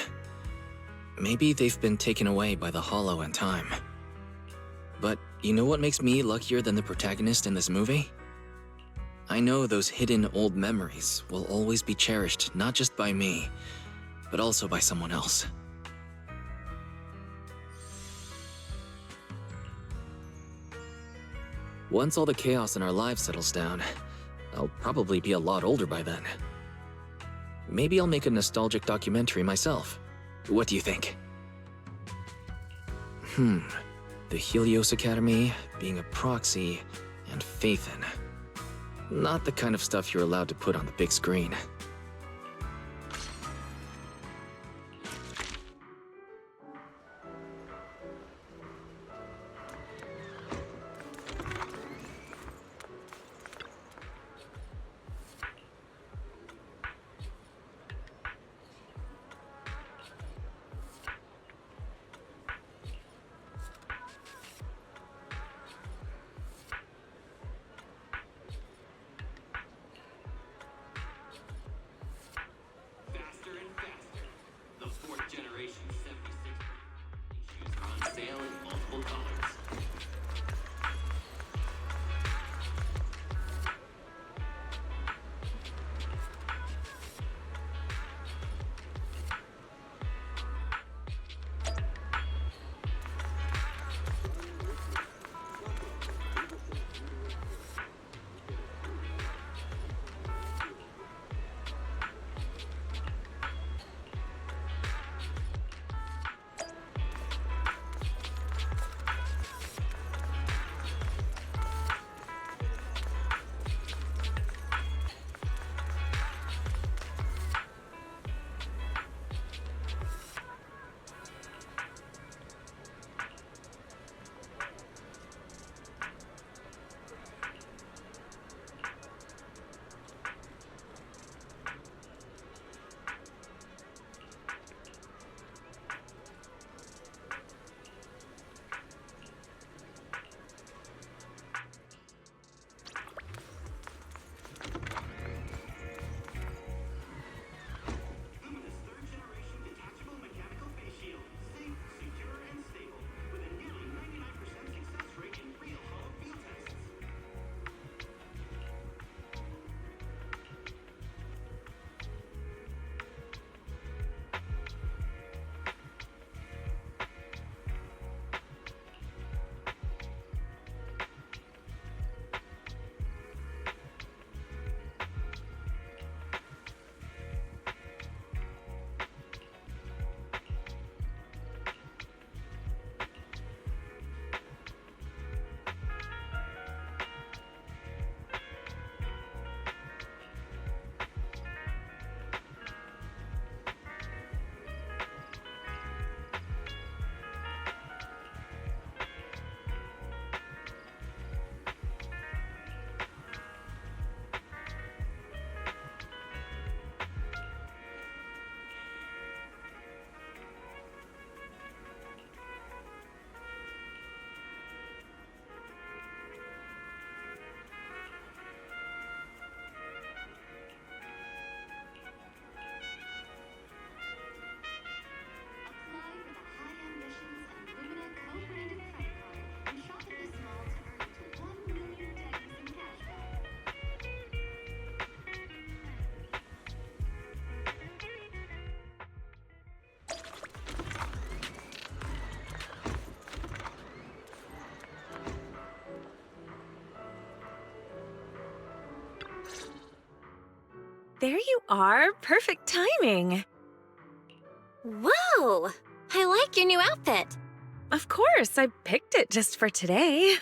Maybe they've been taken away by the Hollow in time. But you know what makes me luckier than the protagonist in this movie? I know those hidden old memories will always be cherished not just by me, but also by someone else. Once all the chaos in our lives settles down, I'll probably be a lot older by then. Maybe I'll make a nostalgic documentary myself. What do you think? The Helios Academy, being a proxy, and Faithin. Not the kind of stuff you're allowed to put on the big screen. there you are. Perfect timing. Whoa! I like your new outfit. Of course, I picked it just for today.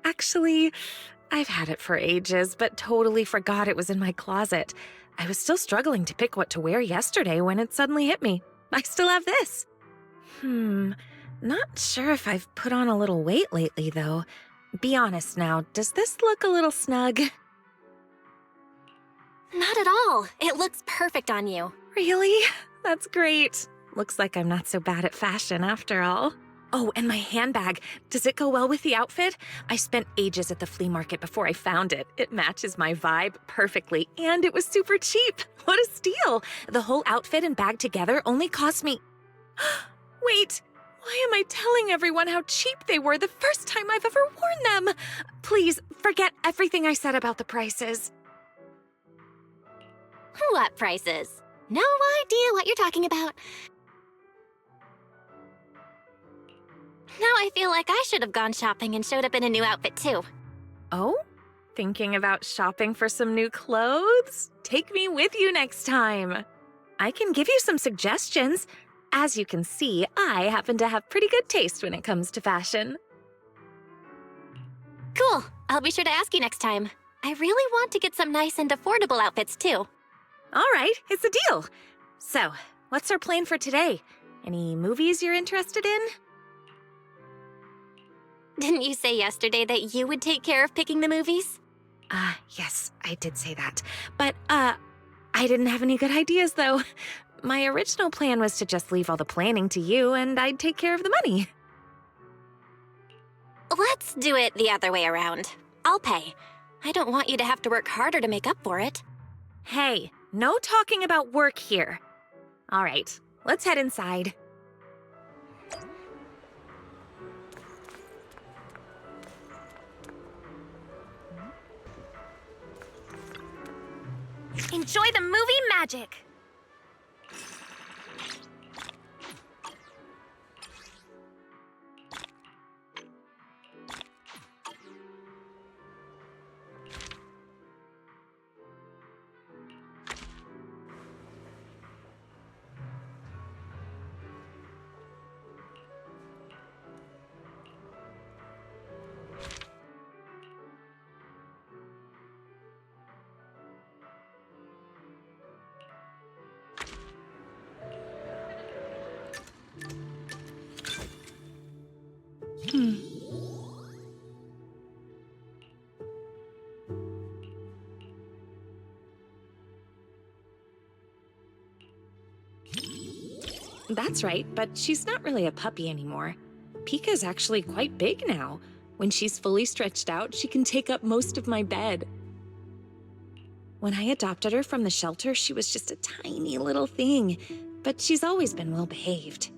Actually, I've had it for ages, but totally forgot it was in my closet. I was still struggling to pick what to wear yesterday when it suddenly hit me. I still have this. Not sure if I've put on a little weight lately, though. Be honest now, does this look a little snug? Not at all. It looks perfect on you. Really? That's great. Looks like I'm not so bad at fashion after all. Oh, and my handbag. Does it go well with the outfit? I spent ages at the flea market before I found it. It matches my vibe perfectly, and it was super cheap. What a steal! The whole outfit and bag together only cost me... Wait, why am I telling everyone how cheap they were the first time I've ever worn them? Please, forget everything I said about the prices. What prices? No idea what you're talking about. Now I feel like I should have gone shopping and showed up in a new outfit too. Oh? Thinking about shopping for some new clothes? Take me with you next time. I can give you some suggestions. As you can see, I happen to have pretty good taste when it comes to fashion. Cool. I'll be sure to ask you next time. I really want to get some nice and affordable outfits too. All right, it's a deal. So, what's our plan for today? Any movies you're interested in? Didn't you say yesterday that you would take care of picking the movies? Yes, I did say that. But, I didn't have any good ideas, though. My original plan was to just leave all the planning to you, and I'd take care of the money. Let's do it the other way around. I'll pay. I don't want you to have to work harder to make up for it. Hey, no talking about work here. All right, let's head inside. Enjoy the movie magic! That's right, but she's not really a puppy anymore. Pika's actually quite big now. When she's fully stretched out, she can take up most of my bed. When I adopted her from the shelter, she was just a tiny little thing, but she's always been well behaved.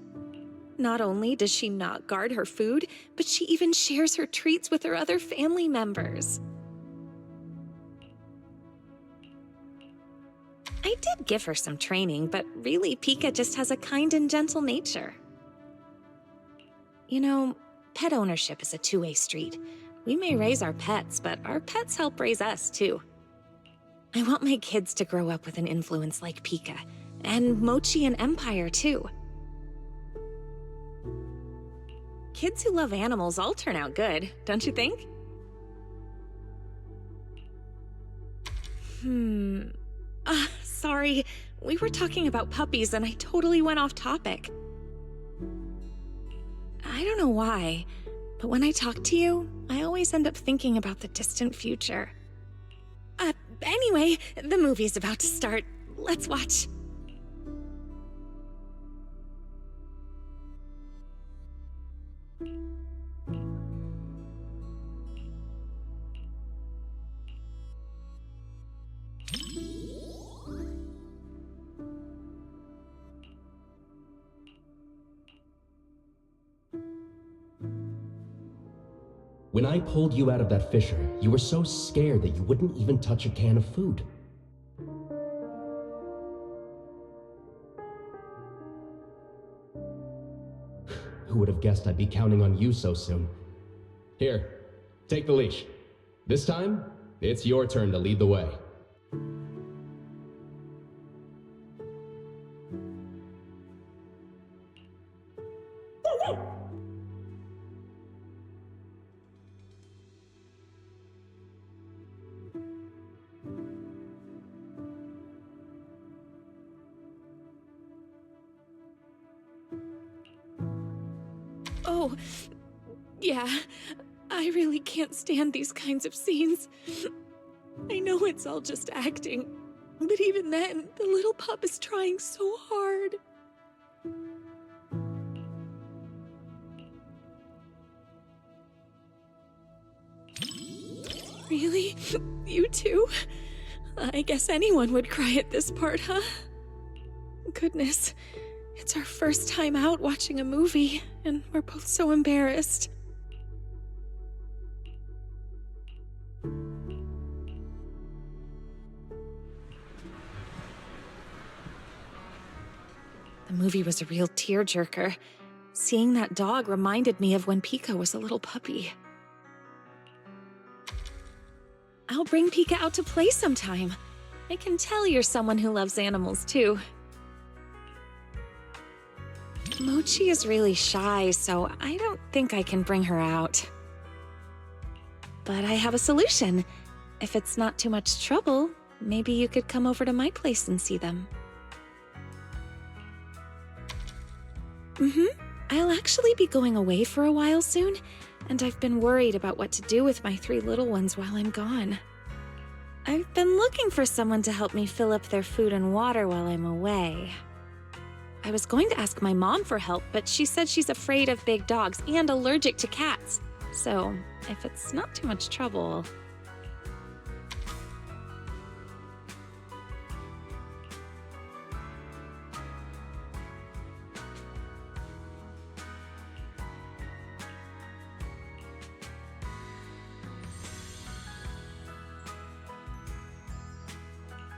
Not only does she not guard her food, but she even shares her treats with her other family members. I did give her some training, but really Pika just has a kind and gentle nature. You know, pet ownership is a two-way street. We may raise our pets, but our pets help raise us too. I want my kids to grow up with an influence like Pika, and Mochi and Empire too. Kids who love animals all turn out good, don't you think? Sorry. We were talking about puppies and I totally went off topic. I don't know why, but when I talk to you, I always end up thinking about the distant future. Anyway, the movie's about to start. Let's watch. When I pulled you out of that fissure, you were so scared that you wouldn't even touch a can of food. Who would have guessed I'd be counting on you so soon? Here, take the leash. This time, it's your turn to lead the way. Oh, yeah. I really can't stand these kinds of scenes. I know it's all just acting, but even then, the little pup is trying so hard. Really? You too? I guess anyone would cry at this part, huh? Goodness, it's our first time out watching a movie, and we're both so embarrassed. The movie was a real tearjerker. Seeing that dog reminded me of when Pika was a little puppy. I'll bring Pika out to play sometime. I can tell you're someone who loves animals, too. Mochi is really shy, so I don't think I can bring her out. But I have a solution. If it's not too much trouble, maybe you could come over to my place and see them. I'll actually be going away for a while soon, and I've been worried about what to do with my 3 little ones while I'm gone. I've been looking for someone to help me fill up their food and water while I'm away. I was going to ask my mom for help, but she said she's afraid of big dogs and allergic to cats. So, if it's not too much trouble...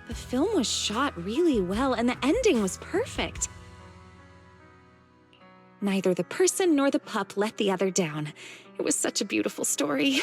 The film was shot really well, and the ending was perfect. Neither the person nor the pup let the other down. It was such a beautiful story.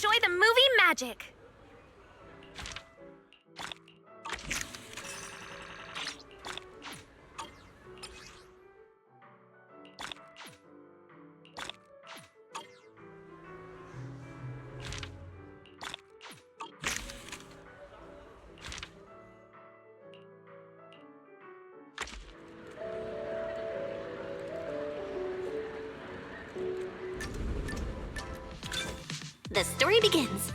enjoy the movie magic. The story begins.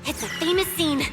It's a famous scene.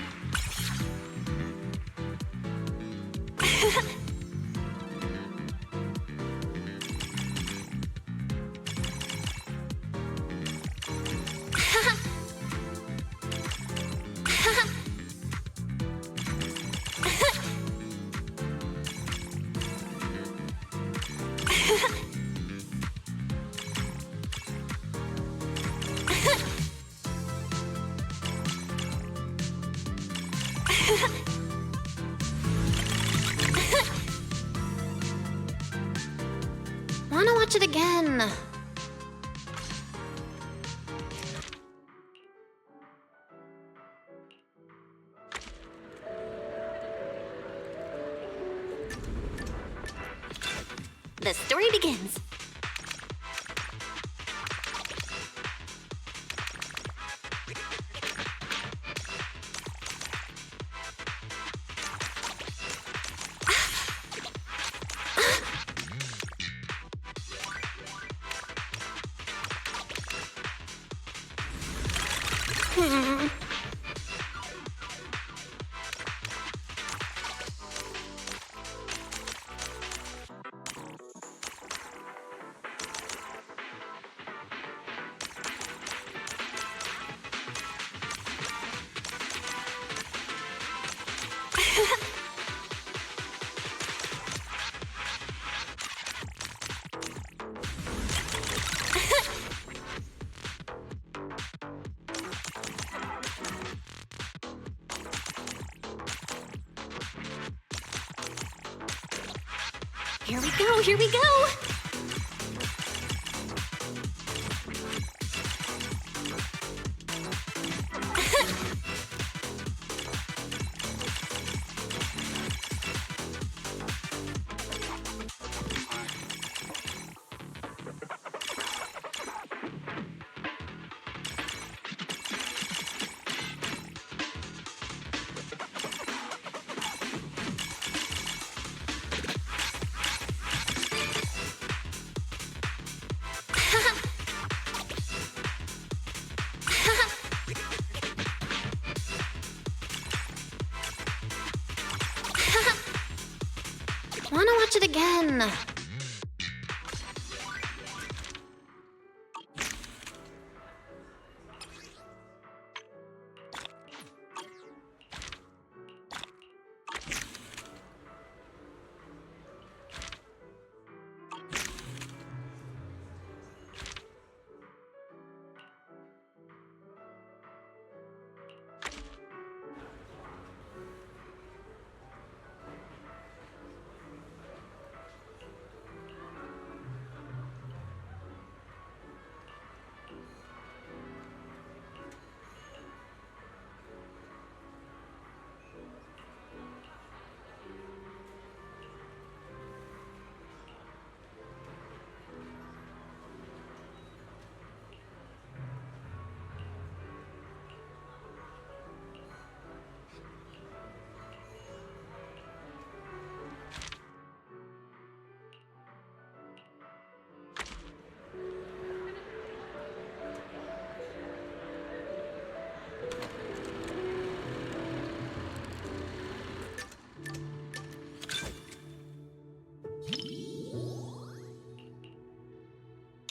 Wanna watch it again? The story begins. Here we go, here we go! Wanna watch it again?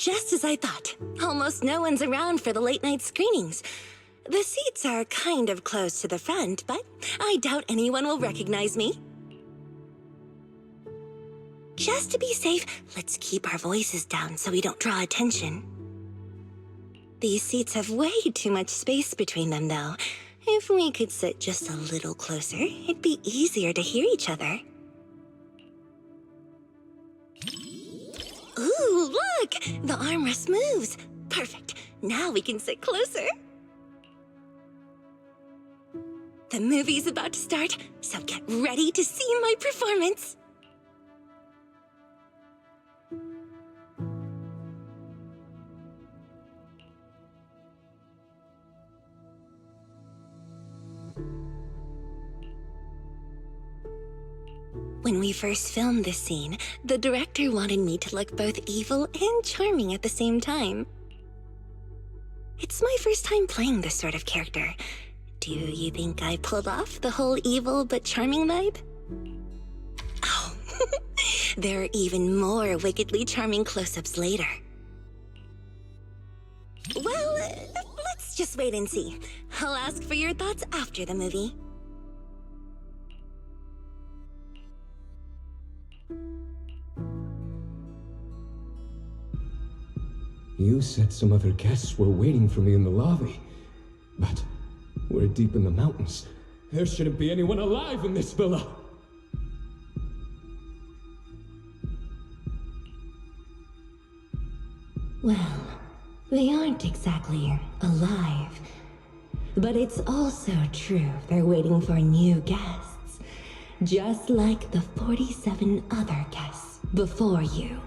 just as I thought. Almost no one's around for the late-night screenings. The seats are kind of close to the front, but I doubt anyone will recognize me. Just to be safe, let's keep our voices down so we don't draw attention. These seats have way too much space between them, though. If we could sit just a little closer, it'd be easier to hear each other. Ooh, look! The armrest moves. Perfect. Now we can sit closer. The movie's about to start, so get ready to see my performance. When we first filmed this scene, the director wanted me to look both evil and charming at the same time. It's my first time playing this sort of character. Do you think I pulled off the whole evil but charming vibe? Oh, there are even more wickedly charming close-ups later. Well, let's just wait and see. I'll ask for your thoughts after the movie. You said some other guests were waiting for me in the lobby. But we're deep in the mountains. There shouldn't be anyone alive in this villa. Well, they aren't exactly alive. But it's also true they're waiting for new guests. Just like the 47 other guests before you.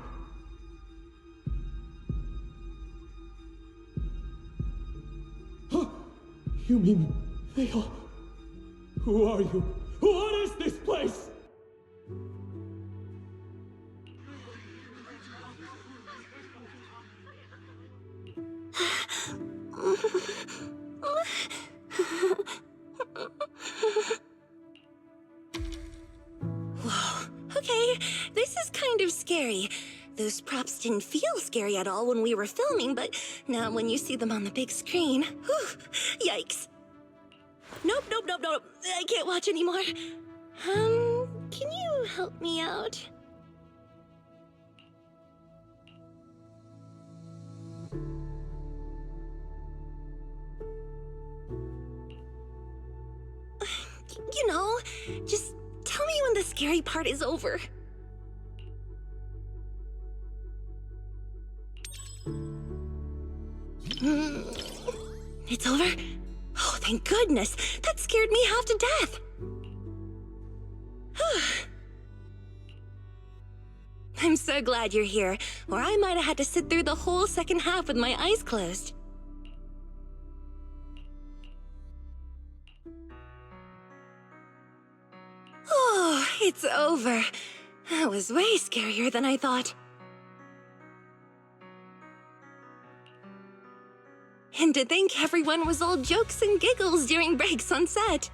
You mean they all... Who are you? What is this place? Whoa, okay, this is kind of scary. Those props didn't feel scary at all when we were filming, but now when you see them on the big screen, whew, yikes. Nope, I can't watch anymore. Can you help me out? You know, just tell me when the scary part is over. It's over? Oh, thank goodness. That scared me half to death. I'm so glad you're here, or I might have had to sit through the whole second half with my eyes closed. Oh, it's over. That was way scarier than I thought. And to think everyone was all jokes and giggles during breaks on set.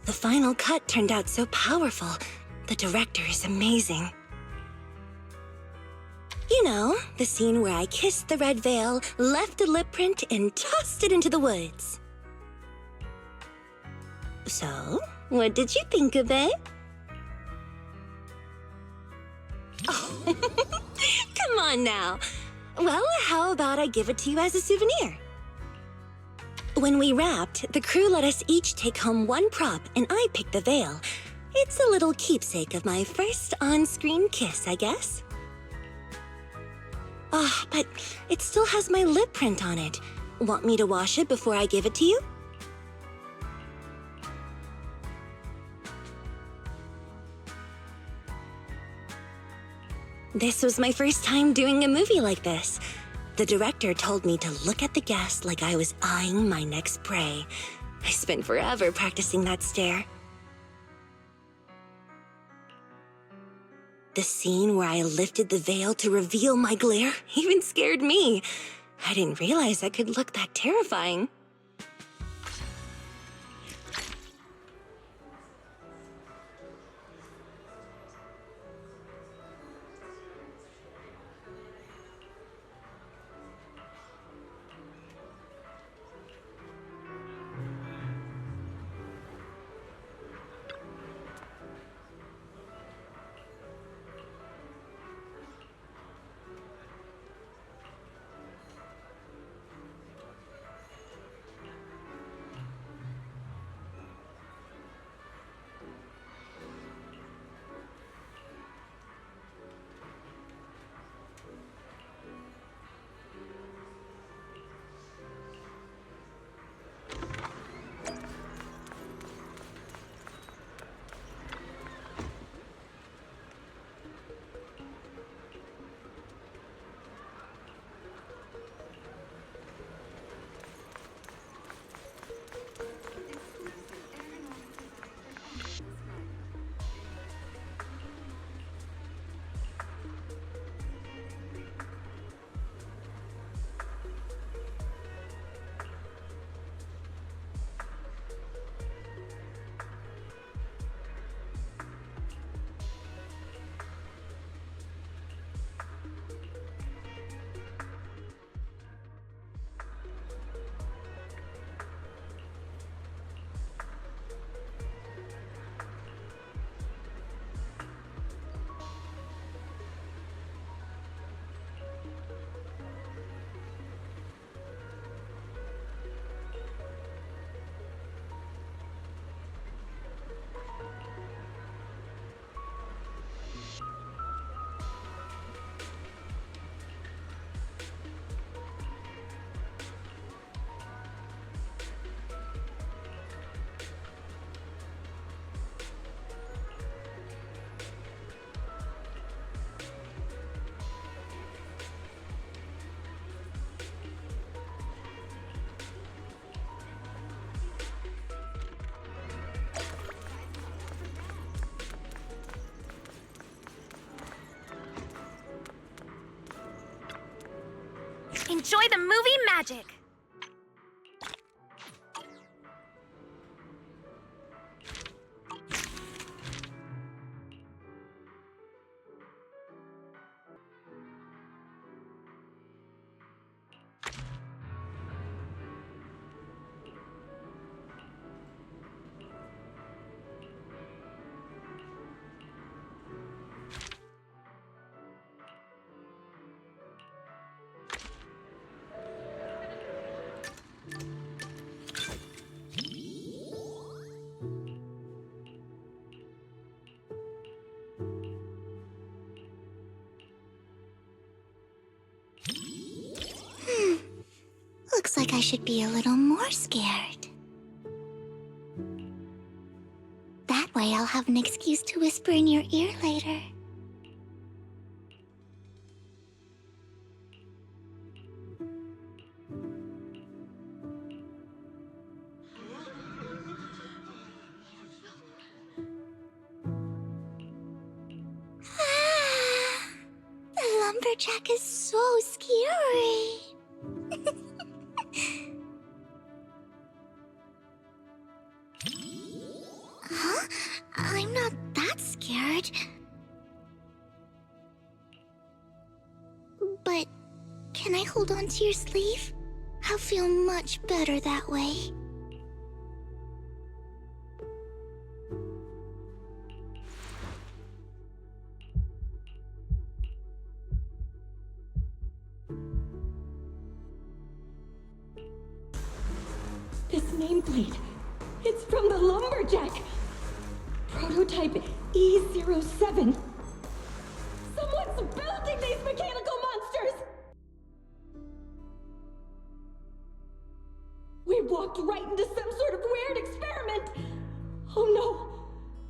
The final cut turned out so powerful. The director is amazing. You know, the scene where I kissed the red veil, left a lip print, and tossed it into the woods. So, what did you think of it? Oh, come on now. Well, how about I give it to you as a souvenir? When we wrapped, the crew let us each take home one prop, and I picked the veil. It's a little keepsake of my first on-screen kiss, I guess. Ah, but it still has my lip print on it. Want me to wash it before I give it to you? This was my first time doing a movie like this. The director told me to look at the guest like I was eyeing my next prey. I spent forever practicing that stare. The scene where I lifted the veil to reveal my glare even scared me. I didn't realize I could look that terrifying. enjoy the movie magic. Looks like I should be a little more scared. That way I'll have an excuse to whisper in your ear later. The lumberjack is so scary. Huh? I'm not that scared. But can I hold on to your sleeve? I'll feel much better that way. This nameplate, it's from the lumberjack. Prototype E07. Someone's building these mechanical monsters! We walked right into some sort of weird experiment. Oh no,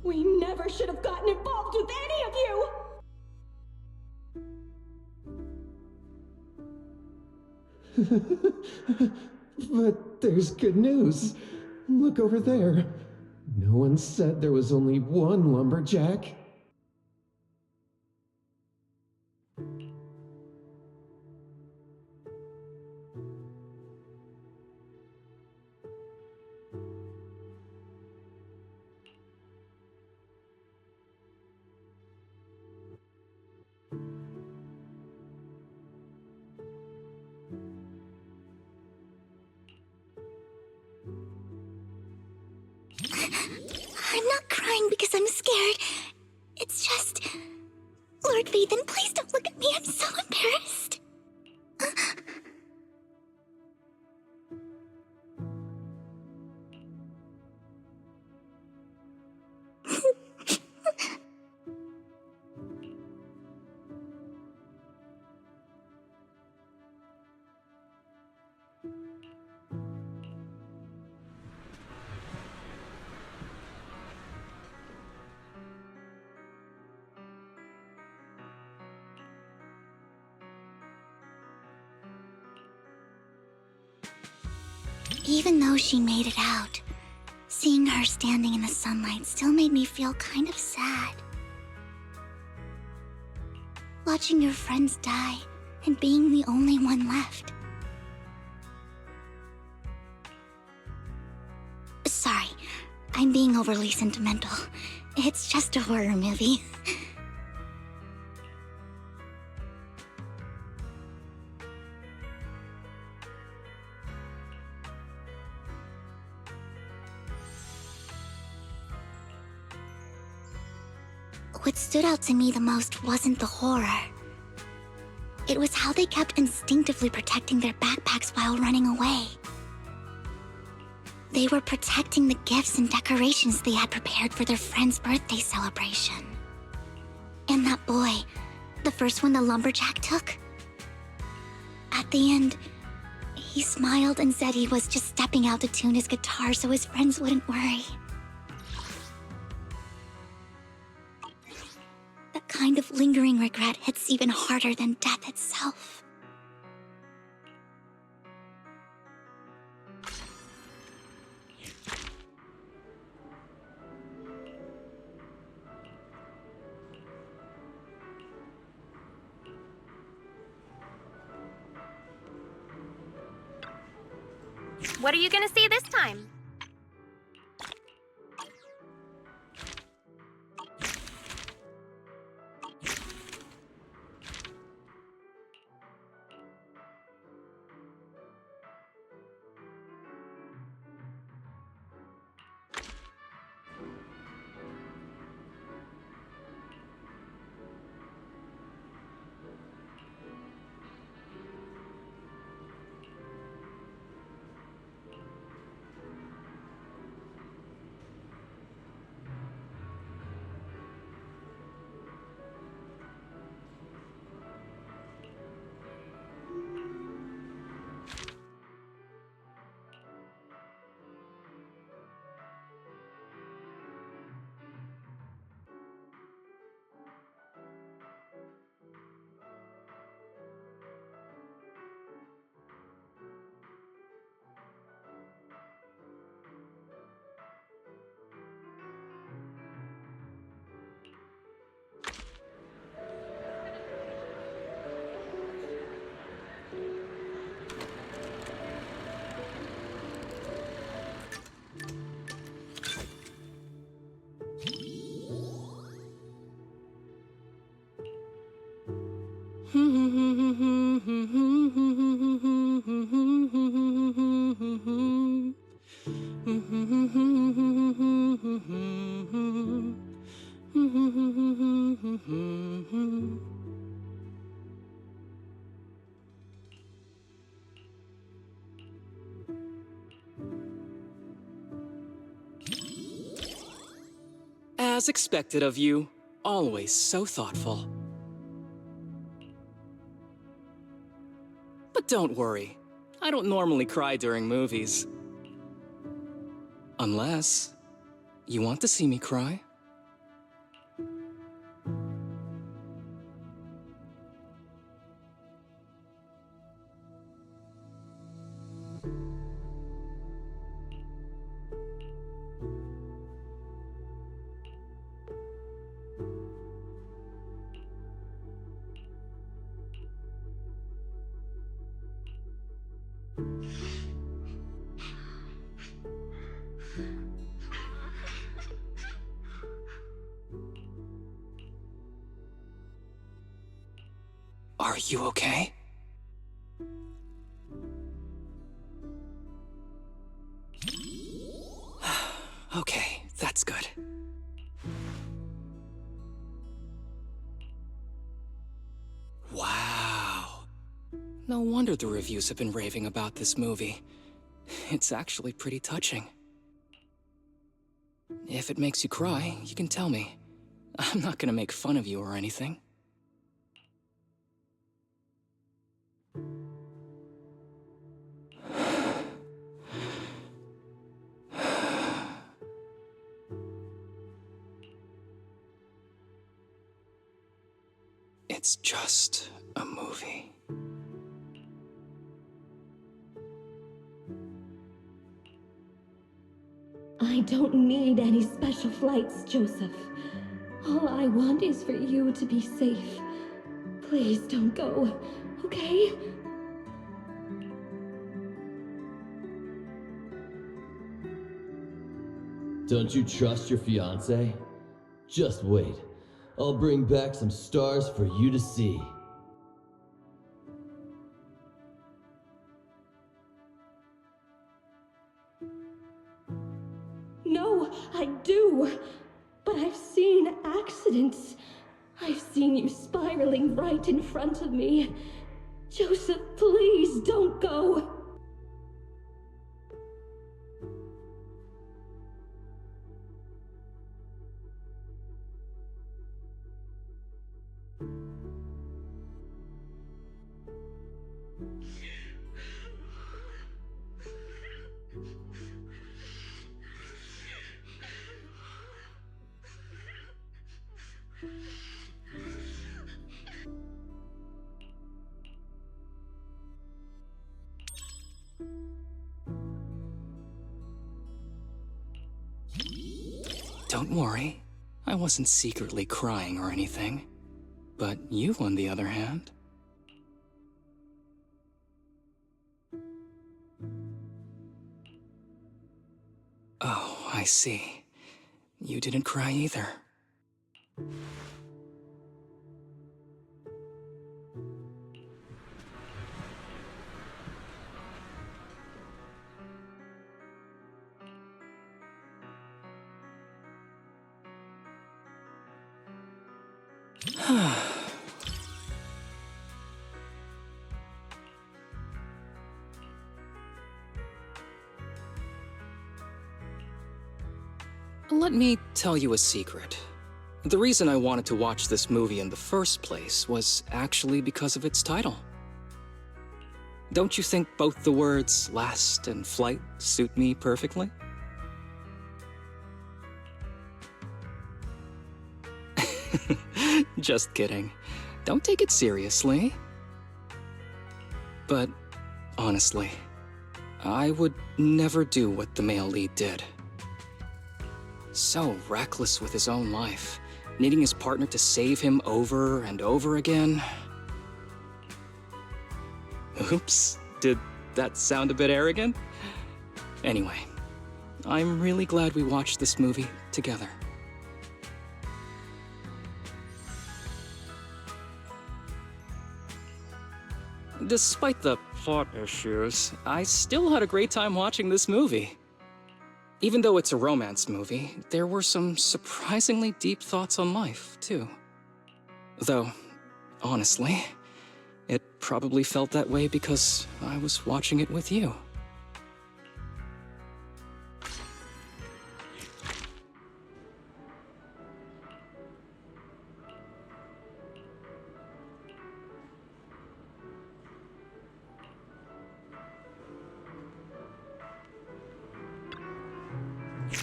we never should have gotten involved with any of you! But there's good news. Look over there. No one said there was only one lumberjack. I'm not crying because I'm scared. It's just... Lord Vathan, please don't look at me. I'm so embarrassed. Even though she made it out, seeing her standing in the sunlight still made me feel kind of sad. Watching your friends die and being the only one left. Sorry, I'm being overly sentimental. It's just a horror movie. What stood out to me the most wasn't the horror. It was how they kept instinctively protecting their backpacks while running away. They were protecting the gifts and decorations they had prepared for their friend's birthday celebration. And that boy, the first one the lumberjack took, at the end, he smiled and said he was just stepping out to tune his guitar so his friends wouldn't worry. That kind of lingering regret hits even harder than death itself. What are you gonna see this time? As expected of you, always so thoughtful. But don't worry, I don't normally cry during movies. Unless you want to see me cry? Are you okay? Okay, that's good. Wow. No wonder the reviews have been raving about this movie. It's actually pretty touching. If it makes you cry, you can tell me. I'm not gonna make fun of you or anything. It's just a movie. I don't need any special flights, Joseph. All I want is for you to be safe. Please don't go, okay? Don't you trust your fiancé? Just wait. I'll bring back some stars for you to see. No, I do. But I've seen accidents. I've seen you spiraling right in front of me. Joseph, please don't go. Don't worry, I wasn't secretly crying or anything. But you, on the other hand... I see. You didn't cry either. Let me tell you a secret. The reason I wanted to watch this movie in the first place was actually because of its title. Don't you think both the words last and flight suit me perfectly? Just kidding. Don't take it seriously. But honestly, I would never do what the male lead did. So reckless with his own life, needing his partner to save him over and over again. Oops, did that sound a bit arrogant? Anyway, I'm really glad we watched this movie together. Despite the plot issues, I still had a great time watching this movie. Even though it's a romance movie, there were some surprisingly deep thoughts on life, too. Though, honestly, it probably felt that way because I was watching it with you.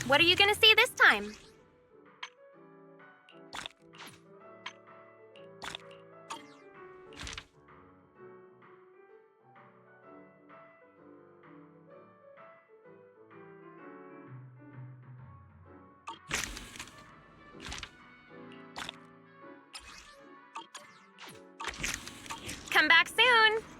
What are you gonna see this time? Come back soon!